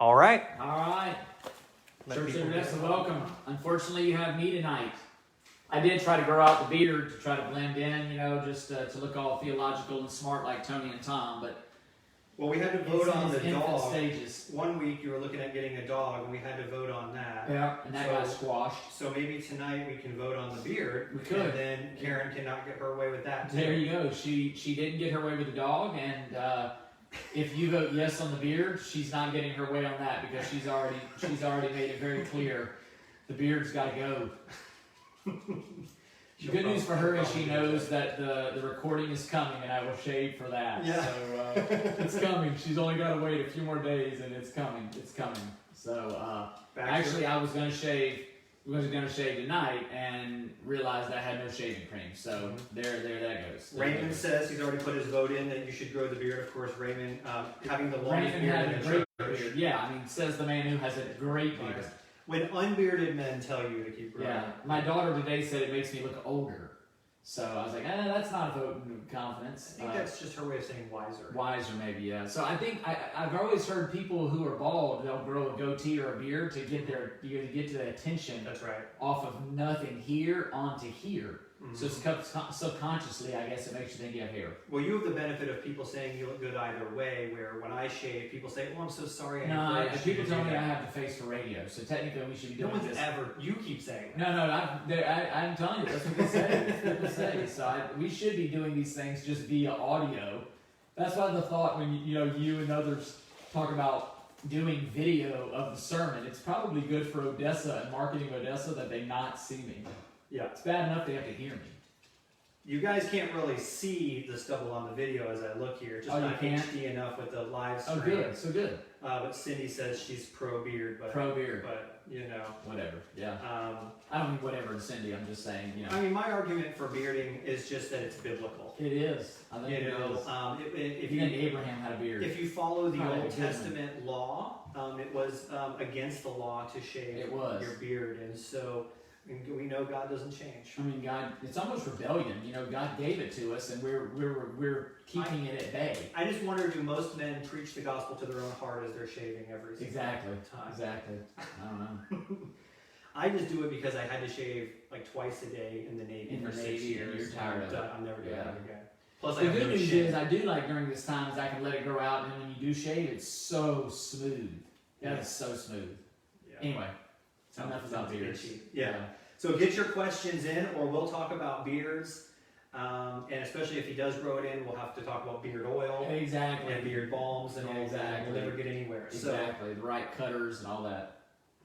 All right. All right. Church of Odessa, welcome. Unfortunately, you have me tonight. I did try to grow out the beard to try to blend in, just to look all theological and smart like Tony and Tom, but well, we had to vote on the dog. Stages. 1 week you were looking at getting a dog, and we had to vote on that. Yeah, and that got squashed. So maybe tonight we can vote on the beard. We could. And then Karen cannot get her way with that too. There you go. She didn't get her way with the dog, and if you vote yes on the beard, she's not getting her way on that because she's already made it very clear the beard's got to go. The good news for her is she knows that the recording is coming, and I will shave for that. Yeah. So it's coming. She's only got to wait a few more days, and it's coming. It's coming. So actually, I was going to shave. Was going to shave tonight, and realized I had no shaving cream. So there that goes. Raymond says he's already put his vote in that you should grow the beard. Of course, Raymond having the longest beard in the church. Beard. Yeah, I mean, says the man who has a great beard. When unbearded men tell you to keep growing. Yeah, my daughter today said it makes me look older. So I was like, that's not a vote of confidence. I think that's just her way of saying wiser. Wiser, maybe, yeah. So I think I've always heard people who are bald, they'll grow a goatee or a beard to get to the attention. That's right. Off of nothing here onto here. Mm-hmm. So subconsciously, I guess it makes you think you have hair. Well, you have the benefit of people saying you look good either way, where when I shave, people say, I'm so sorry. People tell me I have the face for radio, so technically we should be doing this. You keep saying that. No, I'm telling you, that's what they say. That's what people say. So we should be doing these things just via audio. That's why the thought when you and others talk about doing video of the sermon, it's probably good for Odessa and marketing Odessa that they not see me. Yeah. It's bad enough they have to hear me. You guys can't really see the stubble on the video as I look here. Just not HD enough with the live stream. Oh, good. So good. But Cindy says she's pro-beard. Pro-beard. But, whatever. Yeah. I don't mean whatever to Cindy. I'm just saying, I mean, my argument for bearding is just that it's biblical. It is. I think it is. If you think Abraham had a beard. If you follow the Old Testament law, it was against the law to shave your beard. And so we know God doesn't change. I mean, God, it's almost rebellion. God gave it to us, and we're keeping it at bay. I just wonder, do most men preach the gospel to their own heart as they're shaving every single time? Exactly. I don't know. I just do it because I had to shave like twice a day in the Navy for 6 years. You're tired of it. I'm never doing that again. Plus, the good news is I do like during this time is I can let it grow out, and when you do shave, it's so smooth. That is so smooth. Yeah. Anyway. Enough about beards. Yeah. So get your questions in, or we'll talk about beards. And especially if he does grow it in, we'll have to talk about beard oil. Exactly. And beard balms and all that. We'll never get anywhere. Exactly. The right cutters and all that.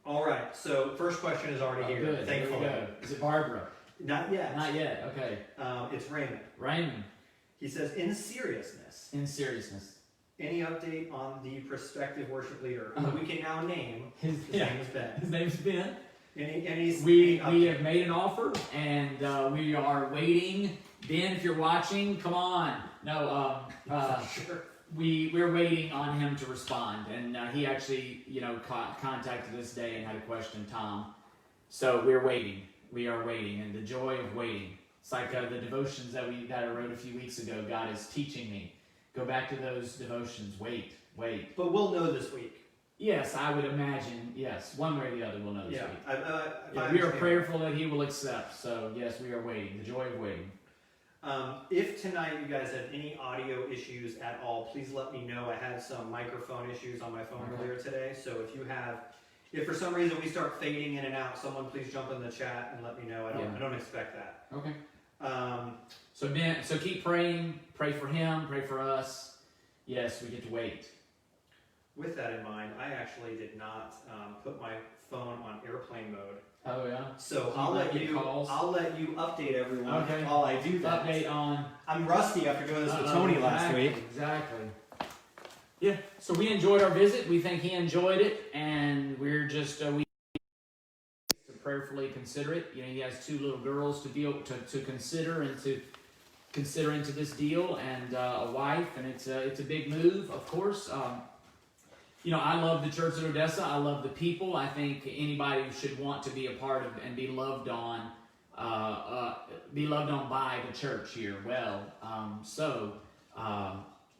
All right. So first question is already here. Good. Thankfully. Is it Barbara? Not yet. Not yet. Okay. It's Raymond. Raymond. He says, in seriousness. Any update on the prospective worship leader who we can now name? His name is Ben. His name's Ben. We have made an offer, and we are waiting. Ben, if you're watching, come on. No, sure. We're waiting on him to respond, and he actually, contacted us today and had a question, Tom. So we're waiting. We are waiting, and the joy of waiting. It's like the devotions that I wrote a few weeks ago. God is teaching me. Go back to those devotions. Wait. But we'll know this week. Yes, I would imagine. Yes, one way or the other, we'll know this week. We are prayerful prayerful that He will accept. So yes, we are waiting. The joy of waiting. If tonight you guys have any audio issues at all, please let me know. I had some microphone issues on my phone earlier today. So if for some reason we start fading in and out, someone please jump in the chat and let me know. I don't expect that. Okay. So keep praying. Pray for him. Pray for us. Yes, we get to wait. With that in mind, I actually did not put my phone on airplane mode. Oh yeah. So I'll let you update everyone while I do that. Update on. I'm rusty after doing this with Tony last week. Exactly. Yeah. So we enjoyed our visit. We think he enjoyed it, and we're just we prayerfully consider it. He has 2 little girls to consider and to consider into this deal, and a wife, and it's a big move, of course. I love the church at Odessa. I love the people. I think anybody should want to be a part of and be loved on by the church here.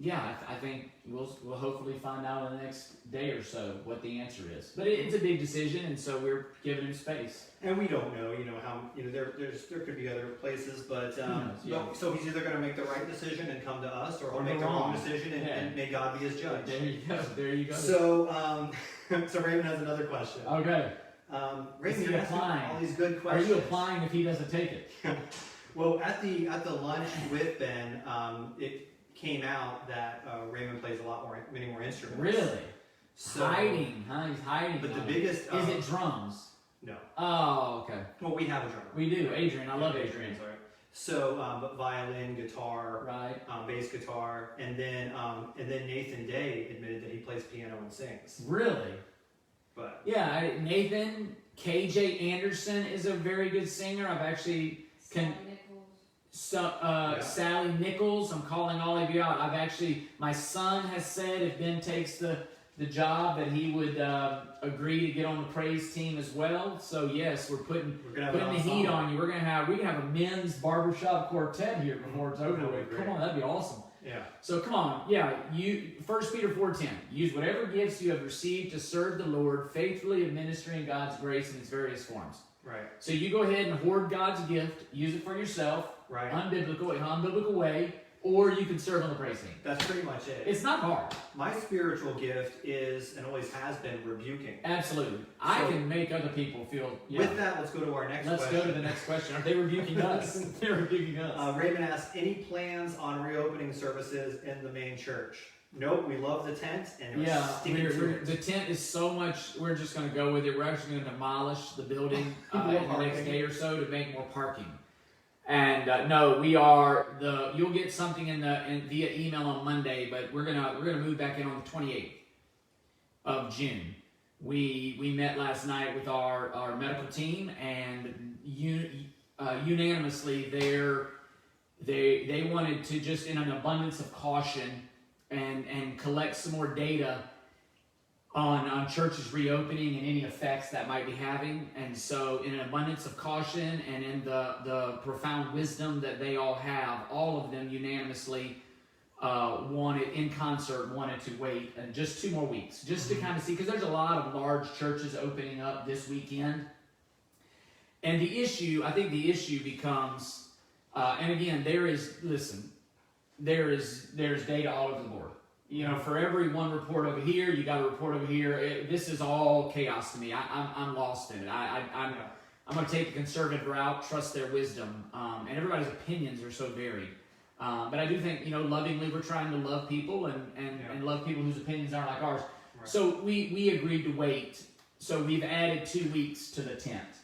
yeah, I think we'll hopefully find out in the next day or so what the answer is. But it's a big decision, and so we're giving him space. And we don't know, how there could be other places, but yeah. so he's either going to make the right decision and come to us, or he'll Or make the the wrong wrong. decision and may God be his judge. There you go. There you go. So, so Raymond has another question. Okay. Raymond, he you're asking applying? all these good Are questions. you applying if he doesn't take it? Well, at the lunch with Ben, it came out that Raymond plays many more instruments. Really? So, Hiding, huh? He's hiding. But the on biggest it. Is it drums? No. Oh, okay. Well, we have a drummer. We do. Adrian, I love Adrian. Sorry. So, but violin, guitar, Right. bass guitar, and then Nathan Day admitted that he plays piano and sings. Really? But yeah, Nathan KJ Anderson is a very good singer. I've actually Sally Nichols. I'm calling all of you out. My son has said if Ben takes the job that he would agree to get on the praise team as well. So yes, we're putting the heat on you. We can have a men's barbershop quartet here before it's over with. Come on, that'd be awesome. Yeah. So come on, yeah. 1 Peter 4:10. Use whatever gifts you have received to serve the Lord faithfully, administering God's grace in its various forms. Right. So you go ahead and hoard God's gift, use it for yourself, right, unbiblical way, or you can serve on the praise team. That's pretty much it. It's not hard. My spiritual gift is, and always has been, rebuking. Absolutely. I can make other people feel... Yeah. With that, let's go to our next question. Let's go to the next question. Are they rebuking us? They're rebuking us. Raymond asked, any plans on reopening services in the main church? Nope, we love the tent, and the tent is so much, we're just going to go with it. We're actually going to demolish the building in the next day or so to make more parking. And no, we are you'll get something via email on Monday, but we're gonna move back in on the 28th of June. We met last night with our medical team, and unanimously they wanted to, just in an abundance of caution, and collect some more data on churches reopening and any effects that might be having. And so in an abundance of caution and in the profound wisdom that they all have, all of them unanimously wanted to wait and just 2 more weeks, just to kind of see, because there's a lot of large churches opening up this weekend. And I think the issue becomes, and again, there's data all over the board. For every one report over here, you got a report over here. This is all chaos to me. I'm lost in it. I'm going to take the conservative route, trust their wisdom, and everybody's opinions are so varied. But I do think, lovingly, we're trying to love people and love people whose opinions aren't like ours. Right. So we agreed to wait. So we've added 2 weeks to the tent,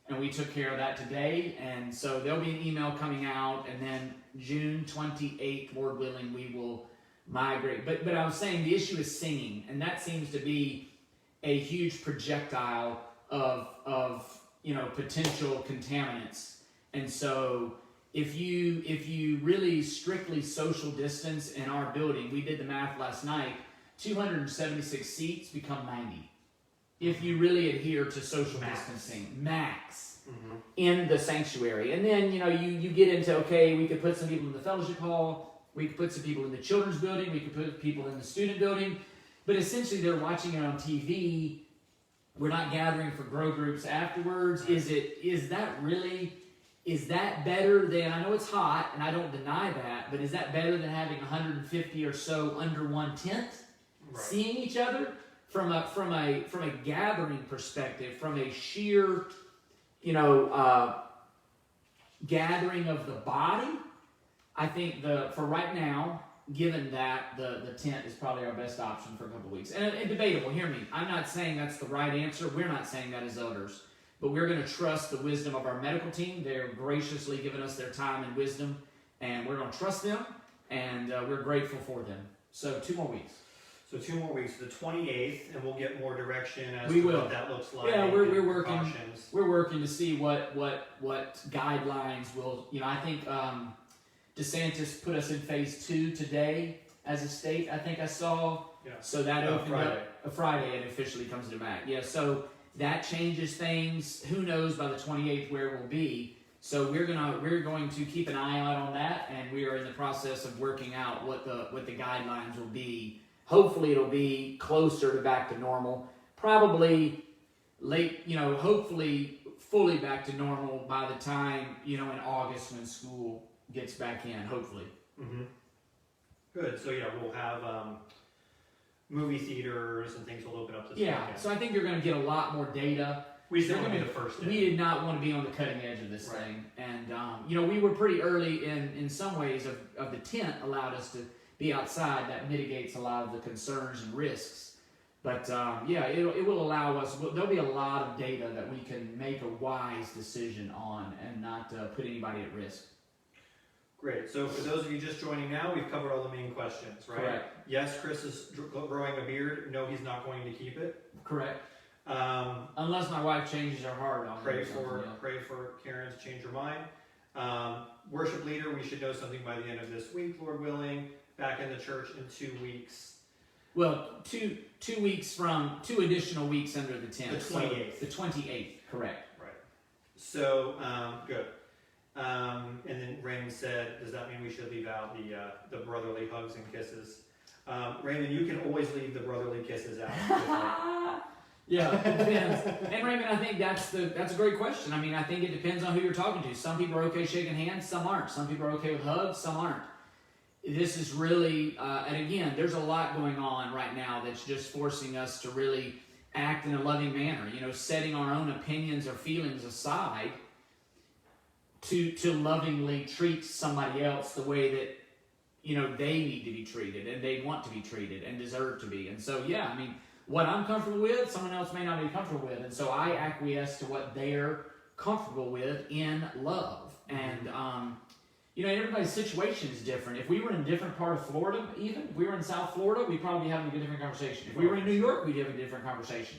and we took care of that today. And so there'll be an email coming out, and then June 28th, Lord willing, we will migrate. But I was saying the issue is singing, and that seems to be a huge projectile of potential contaminants. And so if you really strictly social distance in our building, we did the math last night, 276 seats become 90. If you really adhere to social distancing, max. Mm-hmm. In the sanctuary. And then you get into, okay, we could put some people in the fellowship hall, we could put some people in the children's building, we could put people in the student building, but essentially they're watching it on TV. We're not gathering for grow groups afterwards. Is that better than, I know it's hot and I don't deny that, but is that better than having 150 or so under one tent, right, seeing each other from a gathering perspective, from a sheer gathering of the body? I think for right now, given that the tent is probably our best option for a couple of weeks. And debatable, hear me. I'm not saying that's the right answer. We're not saying that as elders. But we're going to trust the wisdom of our medical team. They're graciously giving us their time and wisdom. And we're going to trust them. And we're grateful for them. So 2 more weeks. So 2 more weeks, the 28th, and we'll get more direction as to what that looks like. Yeah, we're working. Cautions. We're working to see what guidelines will. I think DeSantis put us in phase 2 today as a state. I think I saw. Yeah. So that opened up Friday, and officially comes into Mac. Yeah. So that changes things. Who knows by the 28th where we'll be? So we're going to keep an eye out on that, and we are in the process of working out what the guidelines will be. Hopefully it'll be closer to back to normal. Probably late, hopefully fully back to normal by the time, in August when school gets back in, hopefully. Mm-hmm. Good. So yeah, we'll have movie theaters and things will open up this weekend. So I think you're going to get a lot more data. We just don't want to be the first in. We did not want to be on the cutting edge of this thing. And, we were pretty early in some ways of the tent allowed us to be outside. That mitigates a lot of the concerns and risks. But, it will allow us, there'll be a lot of data that we can make a wise decision on and not put anybody at risk. Great. So for those of you just joining now, we've covered all the main questions, right? Correct. Yes, Chris is growing a beard. No, he's not going to keep it. Correct. Unless my wife changes her heart on pray for Karen to change her mind. Worship leader, we should know something by the end of this week, Lord willing. Back in the church in 2 weeks. Well, 2 weeks from 2 additional weeks under the tent. The 28th. So the 28th, correct. Right. So good. And then Raymond said, does that mean we should leave out the brotherly hugs and kisses? Raymond, you can always leave the brotherly kisses out. Yeah, it depends. And Raymond, I think that's a great question. I mean, I think it depends on who you're talking to. Some people are okay shaking hands, some aren't. Some people are okay with hugs, some aren't. This is really, and again, there's a lot going on right now that's just forcing us to really act in a loving manner. Setting our own opinions or feelings aside to lovingly treat somebody else the way that they need to be treated and they want to be treated and deserve to be. And so what I'm comfortable with, someone else may not be comfortable with, and so I acquiesce to what they're comfortable with in love. And everybody's situation is different. If we were in a different part of Florida, even if we were in South Florida, we'd probably be having a different conversation. If we were in New York, we'd have a different conversation.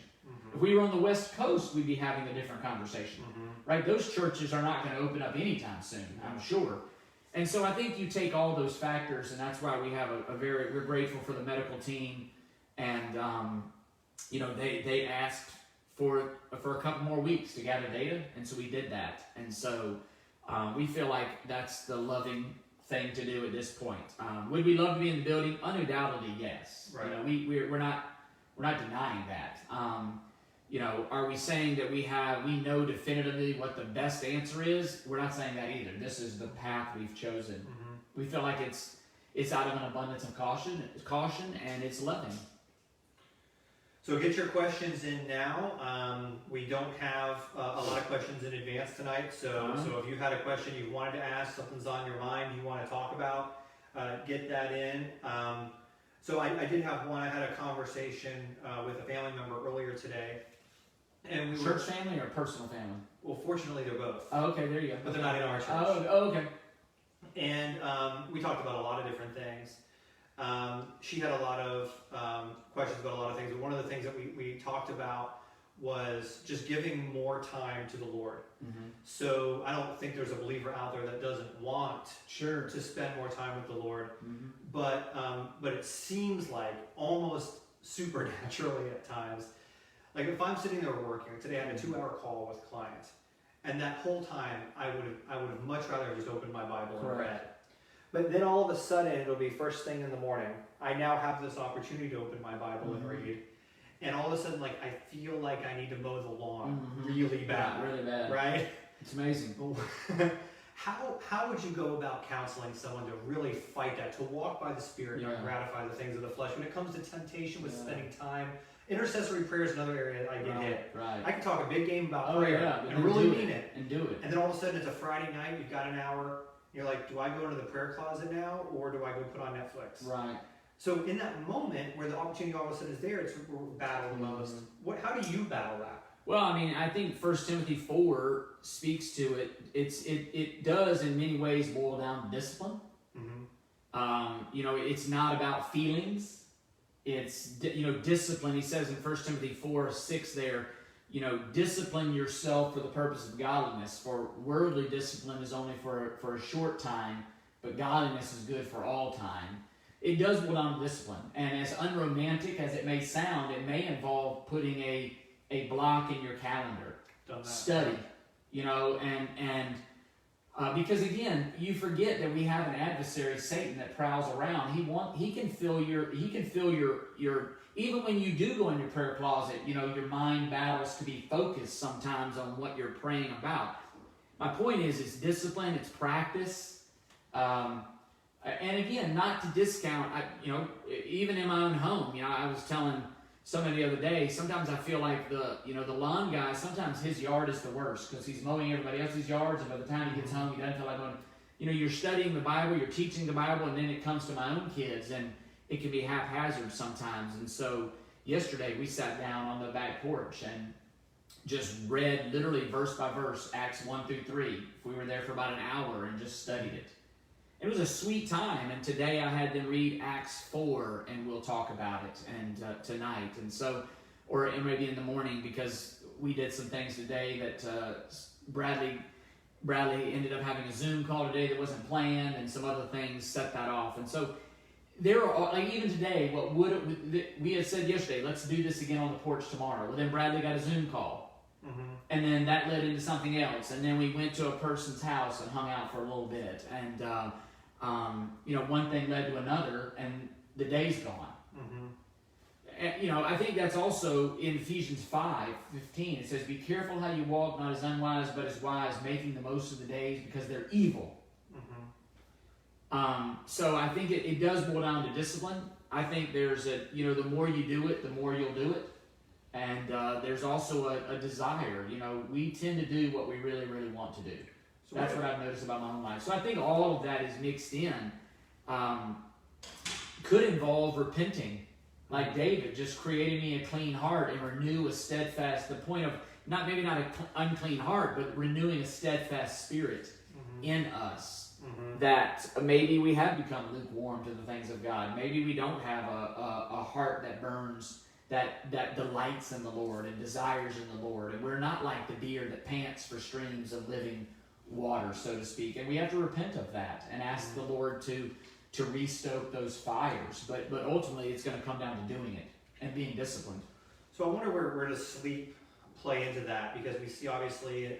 If we were on the West Coast, we'd be having a different conversation. Right? Those churches are not going to open up anytime soon, I'm sure. And so I think you take all those factors, and that's why we have we're grateful for the medical team, and they asked for a couple more weeks to gather data, and so we did that. And so we feel like that's the loving thing to do at this point. Would we love to be in the building? Undoubtedly, yes. Right. We're not denying that. Are we saying that we know definitively what the best answer is? We're not saying that either. This is the path we've chosen. We feel like it's out of an abundance of caution, and it's loving. So get your questions in now. We don't have a lot of questions in advance tonight, so if you had a question you wanted to ask, something's on your mind you want to talk about, get that in. So I did have one. I had a conversation with a family member earlier today. And we Church family or personal family? Well, fortunately, they're both. Oh, okay, there you go. But they're not in our church. Oh, okay. And we talked about a lot of different things. She had a lot of questions about a lot of things. But one of the things that we talked about was just giving more time to the Lord. So I don't think there's a believer out there that doesn't want to spend more time with the Lord. But it seems like almost supernaturally at times. Like if I'm sitting there working, today I had a 2-hour call with clients, and that whole time I would have much rather just opened my Bible and read. But then all of a sudden it'll be first thing in the morning. I now have this opportunity to open my Bible and read, and all of a sudden I feel like I need to mow the lawn really bad. Yeah, really bad. Right? It's amazing. How would you go about counseling someone to really fight that, to walk by the Spirit and not gratify the things of the flesh? When it comes to temptation with spending time, intercessory prayer is another area that I get hit. Right. I can talk a big game about prayer and really mean it. And do it. And then all of a sudden it's a Friday night, you've got an hour, you're like, do I go into the prayer closet now or do I go put on Netflix? Right. So in that moment where the opportunity all of a sudden is there, it's battle the most. How do you battle that? Well, I mean, I think 1 Timothy 4 speaks to it. It does in many ways boil down to discipline. It's not about feelings. It's discipline. He says in 1 Timothy 4:6 there, discipline yourself for the purpose of godliness. For worldly discipline is only for a short time, but godliness is good for all time. It does boil down to discipline, and as unromantic as it may sound, it may involve putting a block in your calendar. Study, and Because again, you forget that we have an adversary, Satan, that prowls around. He can fill your even when you do go in your prayer closet, your mind battles to be focused sometimes on what you're praying about. My point is, it's discipline, it's practice, and again, not to discount. Even in my own home, I was telling somebody the other day. Sometimes I feel like the lawn guy. Sometimes his yard is the worst because he's mowing everybody else's yards, and by the time he gets home, he doesn't feel like going. You're studying the Bible, you're teaching the Bible, and then it comes to my own kids, and it can be haphazard sometimes. And so yesterday we sat down on the back porch and just read literally verse by verse Acts 1 through 3. We were there for about an hour and just studied it. It was a sweet time, and today I had them read Acts 4, and we'll talk about it and tonight. And so, or maybe in the morning, because we did some things today that Bradley ended up having a Zoom call today that wasn't planned, and some other things set that off. And so there are, like even today, we had said yesterday, let's do this again on the porch tomorrow. Well, then Bradley got a Zoom call. Mm-hmm. And then that led into something else. And then we went to a person's house and hung out for a little bit. And, one thing led to another, and the day's gone. Mm-hmm. And, I think that's also in Ephesians 5:15. It says, be careful how you walk, not as unwise, but as wise, making the most of the days because they're evil. Mm-hmm. So I think it does boil down to discipline. I think there's the more you do it, the more you'll do it. And there's also a desire. We tend to do what we really, really want to do. So that's what I've noticed about my own life. So I think all of that is mixed in. Could involve repenting. Like David, just creating me a clean heart and renew a steadfast, the point of not an unclean heart, but renewing a steadfast spirit in us. Mm-hmm. That maybe we have become lukewarm to the things of God. Maybe we don't have a heart that burns, that delights in the Lord and desires in the Lord. And we're not like the deer that pants for streams of living water, so to speak. And we have to repent of that and ask the Lord to restoke those fires. But ultimately, it's going to come down to doing it and being disciplined. So I wonder where does sleep play into that? Because we see, obviously,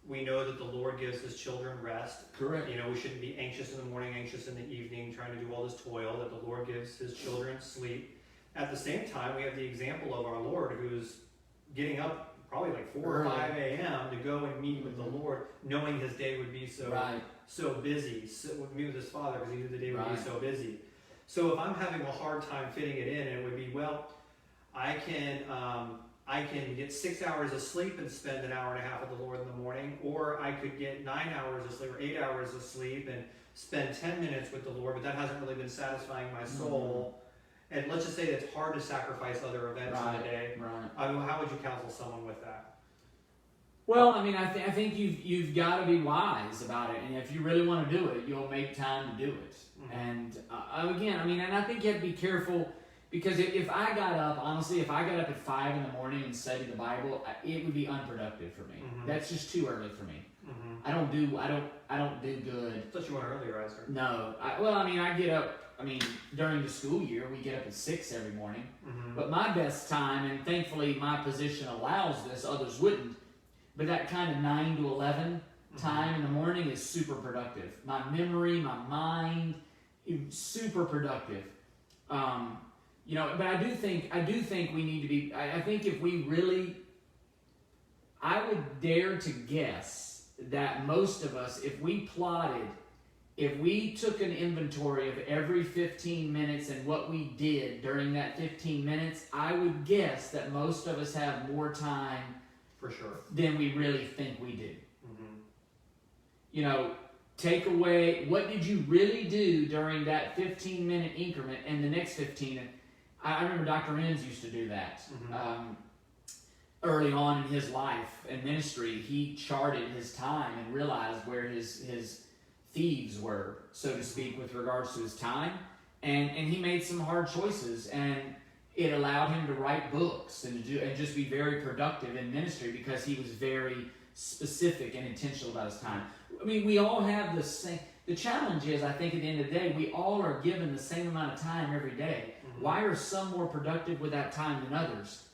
we know that the Lord gives his children rest. Correct. We shouldn't be anxious in the morning, anxious in the evening, trying to do all this toil, that the Lord gives his children sleep. At the same time, we have the example of our Lord who's getting up probably like 4 or 5 a.m. to go and meet with the Lord, knowing his day would be so busy, would meet with his Father because he knew the day would be so busy. So if I'm having a hard time fitting it in, it would be, I can get 6 hours of sleep and spend an hour and a half with the Lord in the morning, or I could get 9 hours of sleep or 8 hours of sleep and spend 10 minutes with the Lord, but that hasn't really been satisfying my soul. Mm-hmm. And let's just say it's hard to sacrifice other events in the day. Right. How would you counsel someone with that? Well, I think you've got to be wise about it, and if you really want to do it, you'll make time to do it. Mm-hmm. And and I think you have to be careful, because if I got up at 5 in the morning and studied the Bible, it would be unproductive for me. Mm-hmm. That's just too early for me. Mm-hmm. I don't do good. I thought you went earlier, Isaac. No, I get up. During the school year, we get up at 6 every morning. Mm-hmm. But my best time, and thankfully my position allows this, others wouldn't, but that kind of 9 to 11 time in the morning is super productive. My memory, my mind, super productive. But I do think we need to be, I think if we really, I would dare to guess that most of us, if we took an inventory of every 15 minutes and what we did during that 15 minutes, I would guess that most of us have more time for sure than we really think we do. Mm-hmm. Take away, what did you really do during that 15-minute increment and the next 15? I remember Dr. Enns used to do that. Mm-hmm. Early on in his life and ministry, he charted his time and realized where his thieves were, so to speak, with regards to his time, and he made some hard choices, and it allowed him to write books and just be very productive in ministry because he was very specific and intentional about his time. We all have the same. The challenge is, I think, at the end of the day, we all are given the same amount of time every day. Mm-hmm. Why are some more productive with that time than others?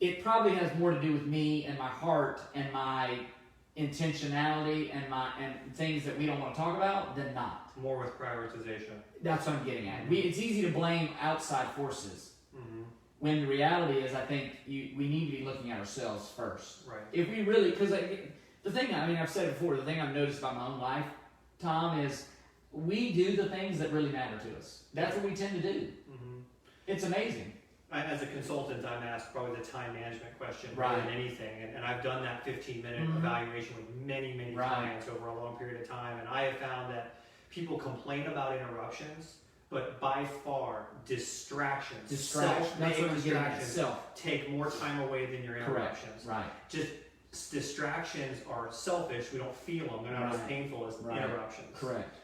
It probably has more to do with me and my heart and my intentionality and things that we don't want to talk about than not. More with prioritization. That's what I'm getting at. It's easy to blame outside forces. Mm-hmm. When the reality is, I think we need to be looking at ourselves first. Right. If we really, because the thing, I mean, I've said it before, the thing I've noticed about my own life, Tom, is we do the things that really matter to us. That's what we tend to do. Mm-hmm. It's amazing. As a consultant, I'm asked probably the time management question more Right. than anything, and I've done that 15-minute Mhm. evaluation with many Right. clients over a long period of time, and I have found that people complain about interruptions, but by far distractions, That's what I'm getting at. distractions Self. take more time away than your Correct. interruptions. Right. Just distractions are selfish. We don't feel them. They're not as Right. painful as Right. interruptions. Correct.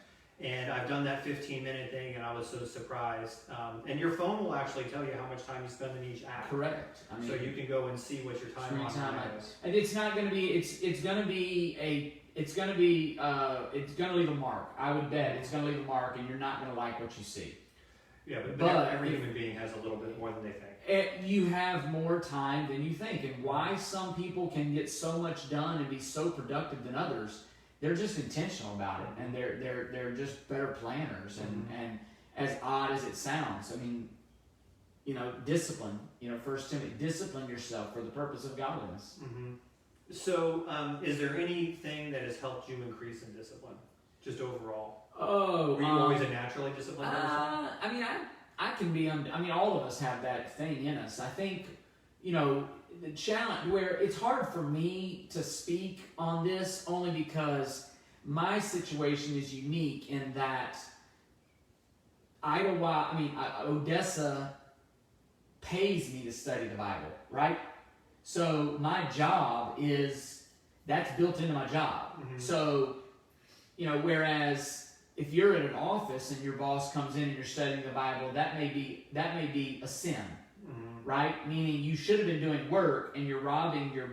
And I've done that 15-minute thing, and I was so surprised. And your phone will actually tell you how much time you spend in each app. Correct. I mean, So you can go and see what your time screen on time. is. And it's not going to be. It's going to leave a mark. I would bet it's going to leave a mark, and you're not going to like what you see. Yeah, but But every if- human being has a little bit more than they think. You have more time than you think, and why some people can get so much done and be so productive than others, they're just intentional about it, and they're just better planners. And as odd as it sounds, I mean, discipline. 1 Timothy, discipline yourself for the purpose of godliness. Mm-hmm. So, is there anything that has helped you increase in discipline, just overall? Oh, Were you always a naturally disciplined person? I mean, I can be. All of us have that thing in us. I think, the challenge where it's hard for me to speak on this only because my situation is unique in that Odessa pays me to study the Bible, right? So my job that's built into my job. Mm-hmm. So, whereas if you're in an office and your boss comes in and you're studying the Bible, that may be a sin, Mm-hmm. right? Meaning you should have been doing work and you're robbing your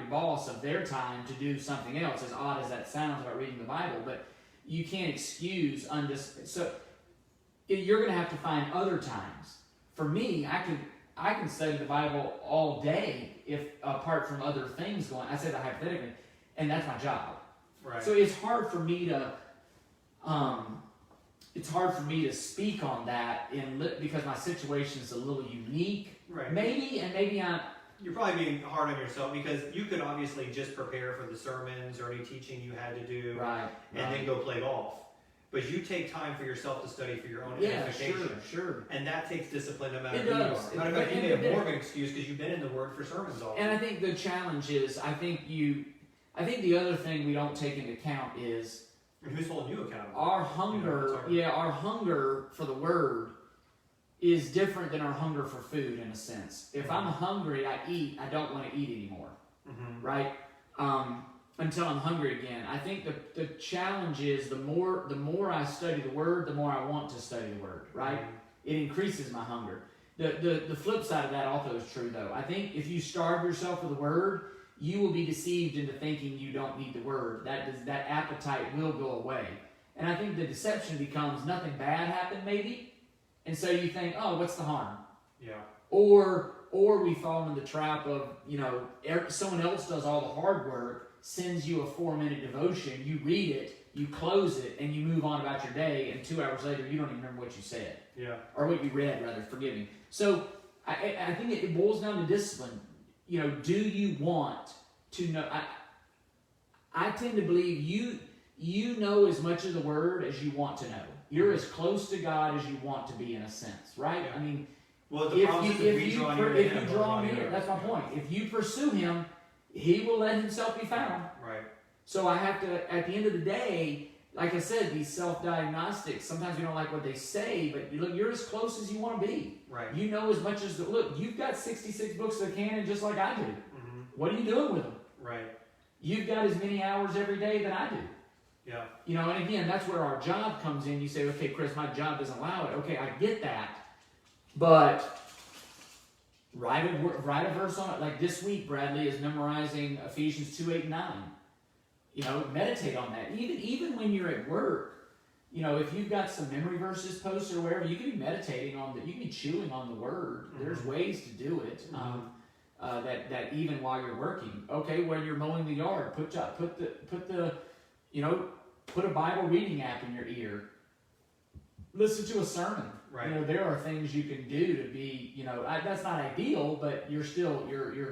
boss of their time to do something else. As odd as that sounds about reading the Bible, but you can't excuse so you're going to have to find other times. For me, I can study the Bible all day if apart from other things going. I say that hypothetically, and that's my job. Right. So it's hard for me to speak on that because my situation is a little unique. Right. Maybe I'm. You're probably being hard on yourself because you could obviously just prepare for the sermons or any teaching you had to do, Right. and then go play golf. But you take time for yourself to study for your own edification. Sure. And that takes discipline no matter It who you does. are. Matter of fact, you may have more of an excuse because you've been in the Word for sermons all And day. I think the challenge is, I think the other thing we don't take into account is And who's holding you accountable? our hunger. Our hunger for the Word is different than our hunger for food in a sense. If I'm hungry, I eat. I don't want to eat anymore, Mm-hmm. right? Until I'm hungry again. I think the challenge is the more I study the Word, the more I want to study the Word, right? Mm-hmm. It increases my hunger. The flip side of that also is true, though. I think if you starve yourself for the Word, you will be deceived into thinking you don't need the Word. That appetite will go away. And I think the deception becomes nothing bad happened, maybe. And so you think, oh, what's the harm? Yeah. Or we fall into the trap of, someone else does all the hard work, sends you a 4-minute devotion, you read it, you close it, and you move on about your day, and 2 hours later, you don't even remember what you said. Yeah. Or what you read, rather, forgive me. So, I think it boils down to discipline. Do you want to know? I tend to believe you know as much of the Word as you want to know. You're as close to God as you want to be, in a sense, right? Yeah. I mean, Well, the problem is if we draw near to if Him, you we're draw drawing near, to that's my Him. point. If you pursue Him, He will let Himself be found. Right. So I have to, at the end of the day, like I said, these self-diagnostics, sometimes we don't like what they say, but you're as close as you want to be. Right. You know as much as, you've got 66 books of the canon just like I do. Mm-hmm. What are you doing with them? Right. You've got as many hours every day that I do. Yeah. And again, that's where our job comes in. You say, okay, Chris, my job doesn't allow it. Okay, I get that. But write a verse on it. Like this week, Bradley is memorizing Ephesians 2:8-9. Meditate on that. Even when you're at work, if you've got some memory verses posted or whatever, you can be meditating on that. You can be chewing on the Word. Mm-hmm. There's ways to do it. Mm-hmm. that even while you're working, okay, when you're mowing the yard, put a Bible reading app in your ear. Listen to a sermon. Right. There are things you can do to be, that's not ideal, but you're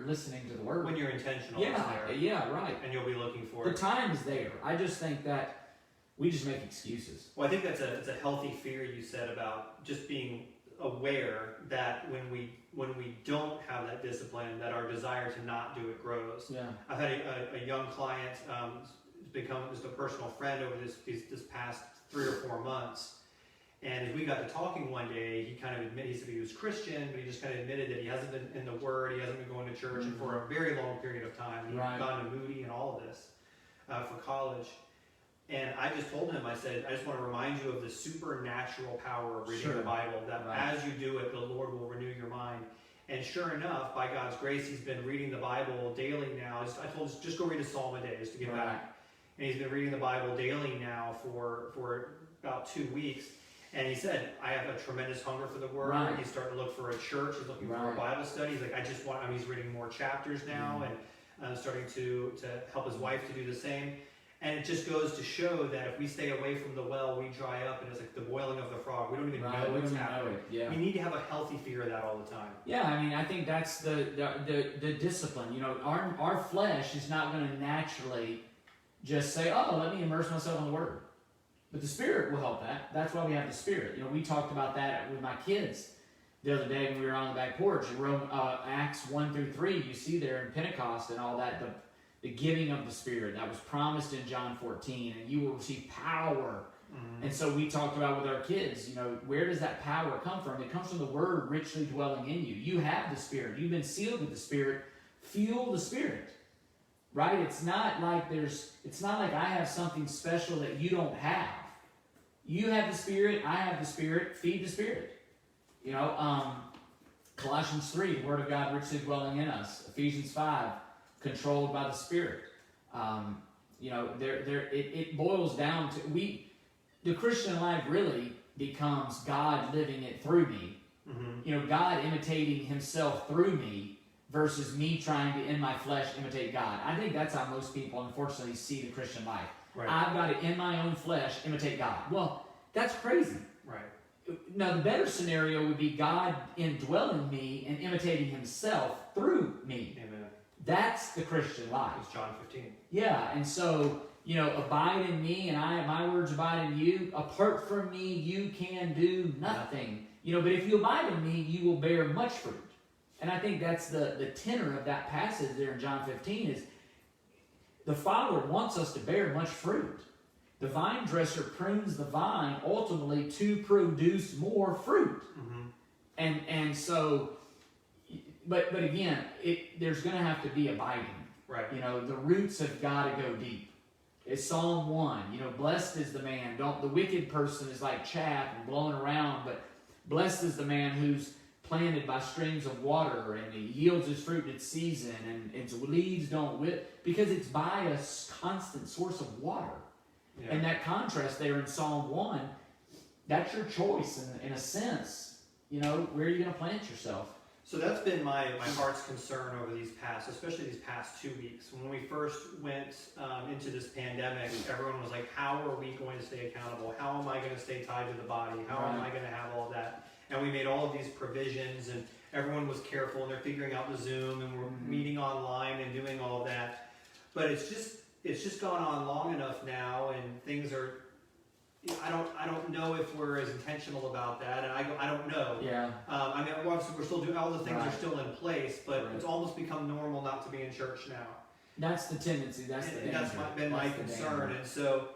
listening to the word. When you're intentional, it's there. Yeah, right. And you'll be looking for The it. time is there. I just think that we just make excuses. Well, I think it's a healthy fear you said about just being aware that when we don't have that discipline, that our desire to not do it grows. Yeah. I've had a young client become just a personal friend over this past 3 or 4 months. And as we got to talking one day, he kind of admitted, he said he was Christian, but he just kind of admitted that he hasn't been in the Word, he hasn't been going to church, and for a very long period of time. He'd gone to Moody and all of this for college. And I just told him, I said, I just want to remind you of the supernatural power of reading the Bible, that as you do it, the Lord will renew your mind. And sure enough, by God's grace, he's been reading the Bible daily now. I told him, just go read a psalm a day, just to get back. And he's been reading the Bible daily now for about 2 weeks. And he said, I have a tremendous hunger for the Word. Right. He's starting to look for a church. He's looking for a Bible study. He's like, he's reading more chapters now and starting to help his wife to do the same. And it just goes to show that if we stay away from the well, we dry up, and it's like the boiling of the frog. We don't even know what's happening. Yeah. We need to have a healthy fear of that all the time. Yeah, I mean, I think that's the discipline. Our flesh is not going to naturally just say, oh, let me immerse myself in the Word. But the Spirit will help that. That's why we have the Spirit. We talked about that with my kids the other day when we were on the back porch. In Acts 1-3, you see there in Pentecost and all that, the giving of the Spirit that was promised in John 14, and you will receive power. Mm-hmm. And so we talked about with our kids, where does that power come from? It comes from the Word richly dwelling in you. You have the Spirit. You've been sealed with the Spirit. Fuel the Spirit. Right? It's not like I have something special that you don't have. You have the Spirit, I have the Spirit, feed the Spirit. Colossians 3, the Word of God richly dwelling in us. Ephesians 5, controlled by the Spirit. It boils down to, the Christian life really becomes God living it through me. Mm-hmm. God imitating himself through me versus me trying to, in my flesh, imitate God. I think that's how most people, unfortunately, see the Christian life. Right. I've got to, in my own flesh, imitate God. Well, that's crazy. Right. Now, the better scenario would be God indwelling me and imitating himself through me. Amen. That's the Christian life. It's John 15. Yeah, and so, abide in me and my words abide in you. Apart from me, you can do nothing. But if you abide in me, you will bear much fruit. And I think that's the tenor of that passage there in John 15 is the Father wants us to bear much fruit. The vine dresser prunes the vine ultimately to produce more fruit. Mm-hmm. And so, but again, there's going to have to be abiding. Right. The roots have got to go deep. It's Psalm 1. Blessed is the man. The wicked person is like chaff and blowing around, but blessed is the man who's planted by streams of water, and he yields his fruit in its season, and its leaves don't wither, because it's by a constant source of water. Yeah. And that contrast there in Psalm 1, that's your choice in a sense. Where are you going to plant yourself? So that's been my heart's concern over especially these past 2 weeks. When we first went into this pandemic, everyone was like, how are we going to stay accountable? How am I going to stay tied to the body? How am I going to have all that? And we made all of these provisions, and everyone was careful, and they're figuring out the Zoom, and we're meeting online and doing all of that. But it's just gone on long enough now, and things are. I don't know if we're as intentional about that, and I don't know. Yeah. Obviously we're still doing all the things are still in place, but it's almost become normal not to be in church now. That's the tendency. That's the danger. That's been my concern, and so.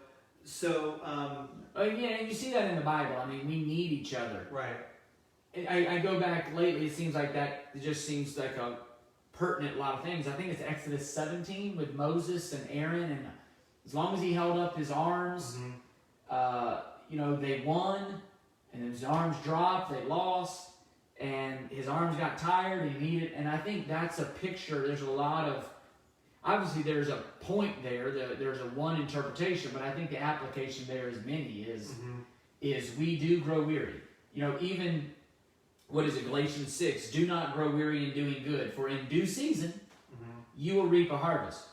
Yeah, and you see that in the Bible. I mean, we need each other. Right. I go back lately, it seems like that, it just seems like a pertinent lot of things. I think it's Exodus 17 with Moses and Aaron, and as long as he held up his arms, they won, and his arms dropped, they lost, and his arms got tired, and he needed, and I think that's a picture. There's a lot of, obviously there's a point there, there's a one interpretation, but I think the application there is many, is we do grow weary. Even what is it, Galatians 6, do not grow weary in doing good, for in due season you will reap a harvest.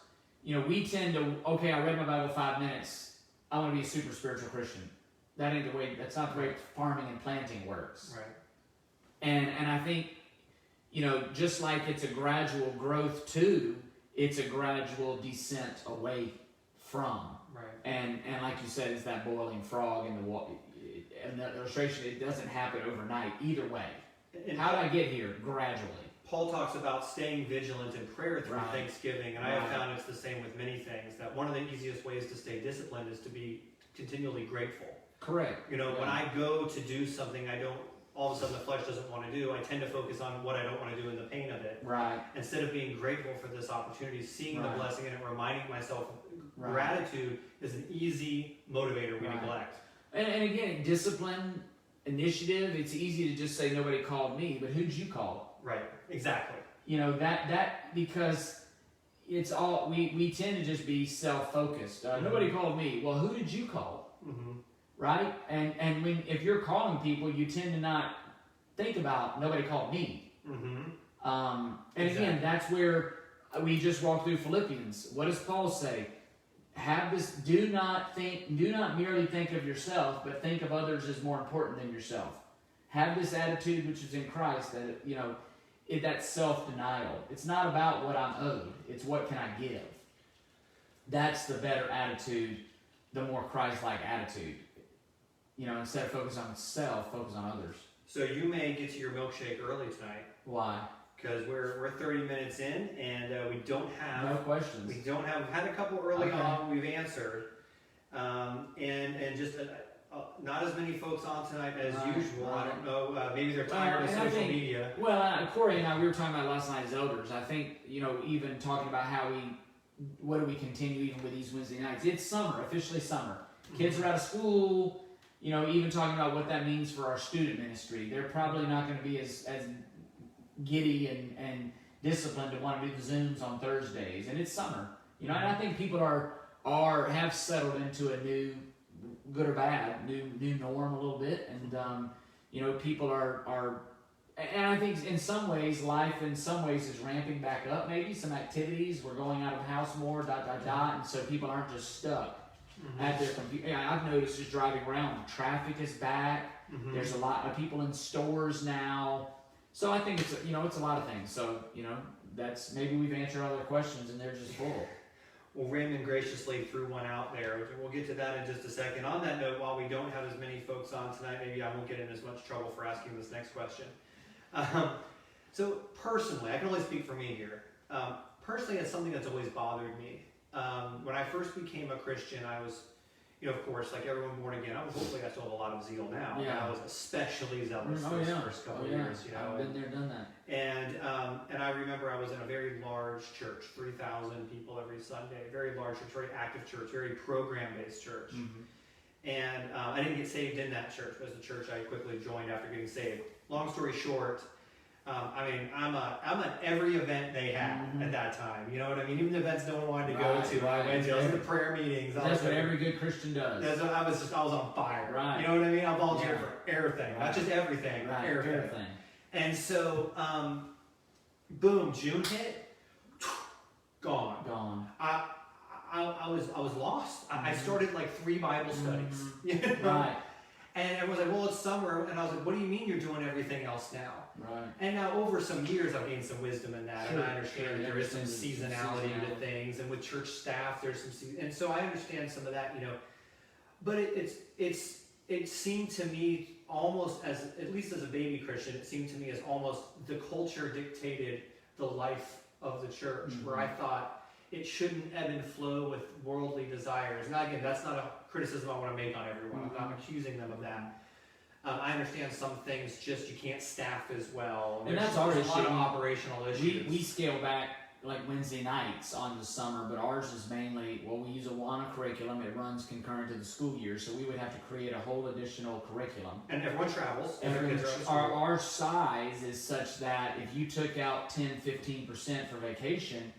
We tend to, okay, I read my Bible 5 minutes, I want to be a super spiritual Christian. That's not the way farming and planting works. Right. And I think, just like it's a gradual growth too, it's a gradual descent away from. Right. And like you said, it's that boiling frog in the water. And the illustration, it doesn't happen overnight either way. And how did I get here? Gradually. Paul talks about staying vigilant in prayer through Right. Thanksgiving, and I have found it's the same with many things, that one of the easiest ways to stay disciplined is to be continually grateful. Correct. When I go to do something all of a sudden the flesh doesn't want to do, I tend to focus on what I don't want to do and the pain of it. Right. Instead of being grateful for this opportunity, seeing the blessing in it, reminding myself gratitude is an easy motivator we neglect. And again, discipline, initiative, it's easy to just say nobody called me, but who'd you call? Right, exactly. That because it's all, we tend to just be self-focused. Nobody called me. Well, who did you call? Mm-hmm. Right? And if you're calling people, you tend to not think about nobody called me. Mm-hmm. And again, that's where we just walked through Philippians. What does Paul say? Do not merely think of yourself, but think of others as more important than yourself. Have this attitude which is in Christ, that that's self-denial. It's not about what I'm owed. It's what can I give. That's the better attitude, the more Christ-like attitude. Instead of focus on self, focus on others. So you may get to your milkshake early tonight. Why? Because we're 30 minutes in, and we don't have... No questions. We've had a couple early on we've answered. And just not as many folks on tonight as usual. I don't know, maybe they're tired of social media. Well, Corey and I, we were talking about last night as elders. I think, even talking about what do we continue even with these Wednesday nights. It's summer, officially summer. Kids are out of school, even talking about what that means for our student ministry. They're probably not going to be as giddy and disciplined to want to do the Zooms on Thursdays. And it's summer. And I think people have settled into a new, good or bad, new norm a little bit. And, people are, and I think in some ways, life in some ways is ramping back up. Maybe some activities, we're going out of the house more, and so people aren't just stuck at their computer. I've noticed just driving around, traffic is back. There's a lot of people in stores now. So I think it's a lot of things. So, that's, maybe we've answered all their questions and they're just full. Well, Raymond graciously threw one out there. We'll get to that in just a second. On that note, while we don't have as many folks on tonight, maybe I won't get in as much trouble for asking this next question. So personally, I can only speak for me here. Personally, it's something that's always bothered me. When I first became a Christian, I was, of course, like everyone born again, hopefully I still have a lot of zeal now. Yeah. I was especially zealous those first couple of years. I've been there, done that. And I remember I was in a very large church, 3,000 people every Sunday, very large church, very active church, very program-based church. And I didn't get saved in that church, but it was the church I quickly joined after getting saved. Long story short, I'm at every event they had at that time. You know what I mean? Even the events no one wanted to go to. I went to. I was in the prayer meetings. That's what every good Christian does. I was on fire. Right. You know what I mean? I volunteered for everything, not just everything. Right. Everything. And so, boom, June hit, gone. I was lost. I started like 3 Bible studies. Right. And everyone's like, well, it's summer. And I was like, what do you mean you're doing everything else now? Right. And now over some years, I've gained some wisdom in that. And I understand there is some seasonality to things. And with church staff, there's some and so I understand some of that, But it seemed to me almost as, at least as a baby Christian, it seemed to me as almost the culture dictated the life of the church, where I thought it shouldn't ebb and flow with worldly desires. Now again, that's not a criticism I want to make on everyone. I'm not accusing them of that. I understand some things just you can't staff as well. And that's there's our a lot of issue. operational issues. We scale back like Wednesday nights on the summer, but ours is mainly, we use a WANA curriculum. It runs concurrent to the school year, so we would have to create a whole additional curriculum. And everyone travels. And their kids are at school. Our size is such that if you took out 10-15% for vacation,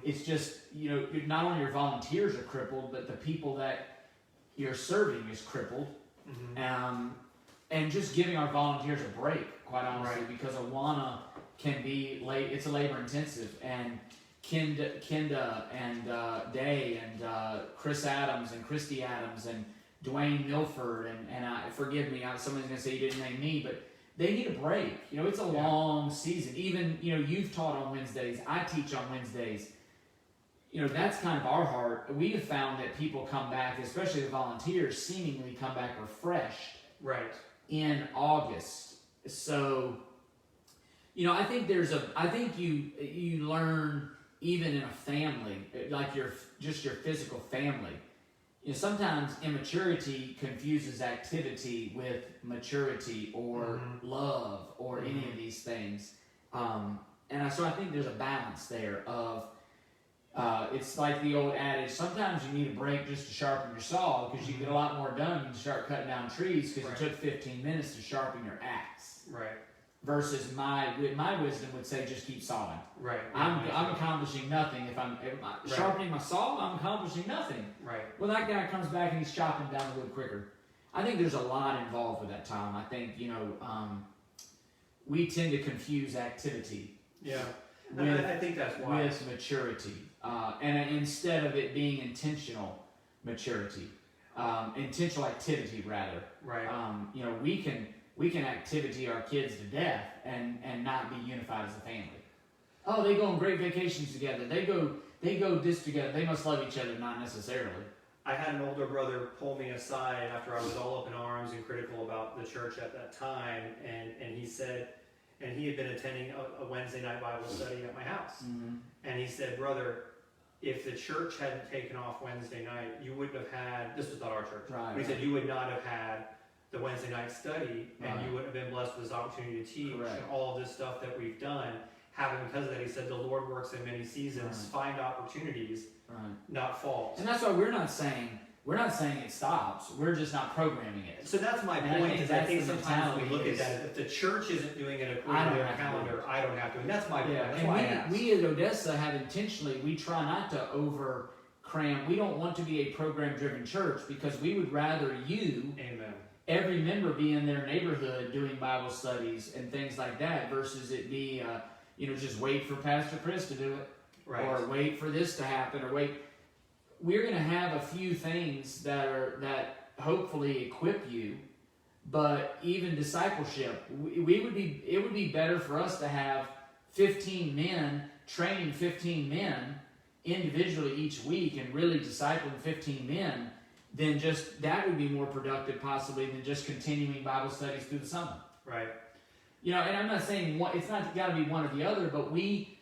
it's just, not only your volunteers are crippled, but the people that you're serving is crippled. And just giving our volunteers a break, quite honestly, Right. because Awana can be it's a labor intensive, and Kenda and Day and Chris Adams and Christy Adams and Dwayne Milford and forgive me, somebody's gonna say you didn't name me, but they need a break. It's a long season. Even you've taught on Wednesdays, I teach on Wednesdays. That's kind of our heart. We have found that people come back, especially the volunteers, seemingly come back refreshed. Right. In August. So, I think I think you learn even in a family, like your physical family. Sometimes immaturity confuses activity with maturity or love or any of these things. So I think there's a balance there of, it's like the old adage, sometimes you need a break just to sharpen your saw, because you get a lot more done. You can start cutting down trees because it took 15 minutes to sharpen your axe. Right. Versus my wisdom would say just keep sawing. Right. I'm accomplishing nothing if I'm sharpening my saw. I'm accomplishing nothing. Right. Well, that guy comes back and he's chopping down the wood quicker. I think there's a lot involved with that, Tom. I think we tend to confuse activity. Yeah. I think that's why. With maturity. And instead of it being intentional maturity, intentional activity rather. Right. We can activity our kids to death and not be unified as a family. Oh, they go on great vacations together. They go this together. They must love each other, not necessarily. I had an older brother pull me aside after I was all up in arms and critical about the church at that time, and he said, and he had been attending a Wednesday night Bible study at my house, and he said, brother, if the church hadn't taken off Wednesday night, you wouldn't have had, this was not our church, Right, but he said you would not have had the Wednesday night study, and you wouldn't have been blessed with this opportunity to teach and all this stuff that we've done. Having because of that, he said the Lord works in many seasons. Find opportunities, not faults. And that's why we're not saying it stops. We're just not programming it. So that's my point. I think sometimes we look at that. If the church isn't doing it according to their calendar, I don't have to. And that's my point. That's why I asked. We at Odessa have intentionally. We try not to over cram. We don't want to be a program-driven church because we would rather you. Amen. Every member be in their neighborhood doing Bible studies and things like that, versus it be, just wait for Pastor Chris to do it, or wait for this to happen, or wait. We're going to have a few things that hopefully equip you, but even discipleship, it would be better for us to have 15 men training 15 men individually each week and really discipling 15 men. Then that would be more productive possibly than just continuing Bible studies through the summer. Right. And I'm not saying it's not got to be one or the other, but we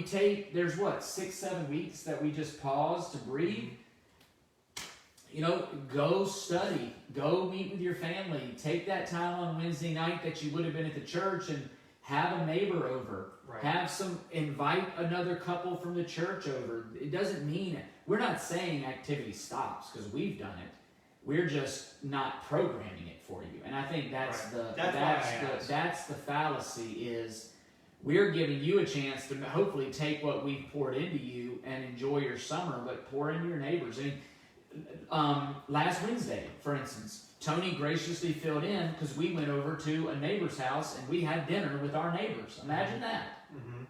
take, there's 6-7 weeks that we just pause to breathe. Go study, go meet with your family, take that time on Wednesday night that you would have been at the church and have a neighbor over. Right. Invite another couple from the church over. It doesn't mean, we're not saying activity stops because we've done it. We're just not programming it for you. And I think that's the fallacy is we're giving you a chance to hopefully take what we've poured into you and enjoy your summer, but pour into your neighbors. Last Wednesday, for instance, Tony graciously filled in because we went over to a neighbor's house and we had dinner with our neighbors. Imagine that. Mm-hmm.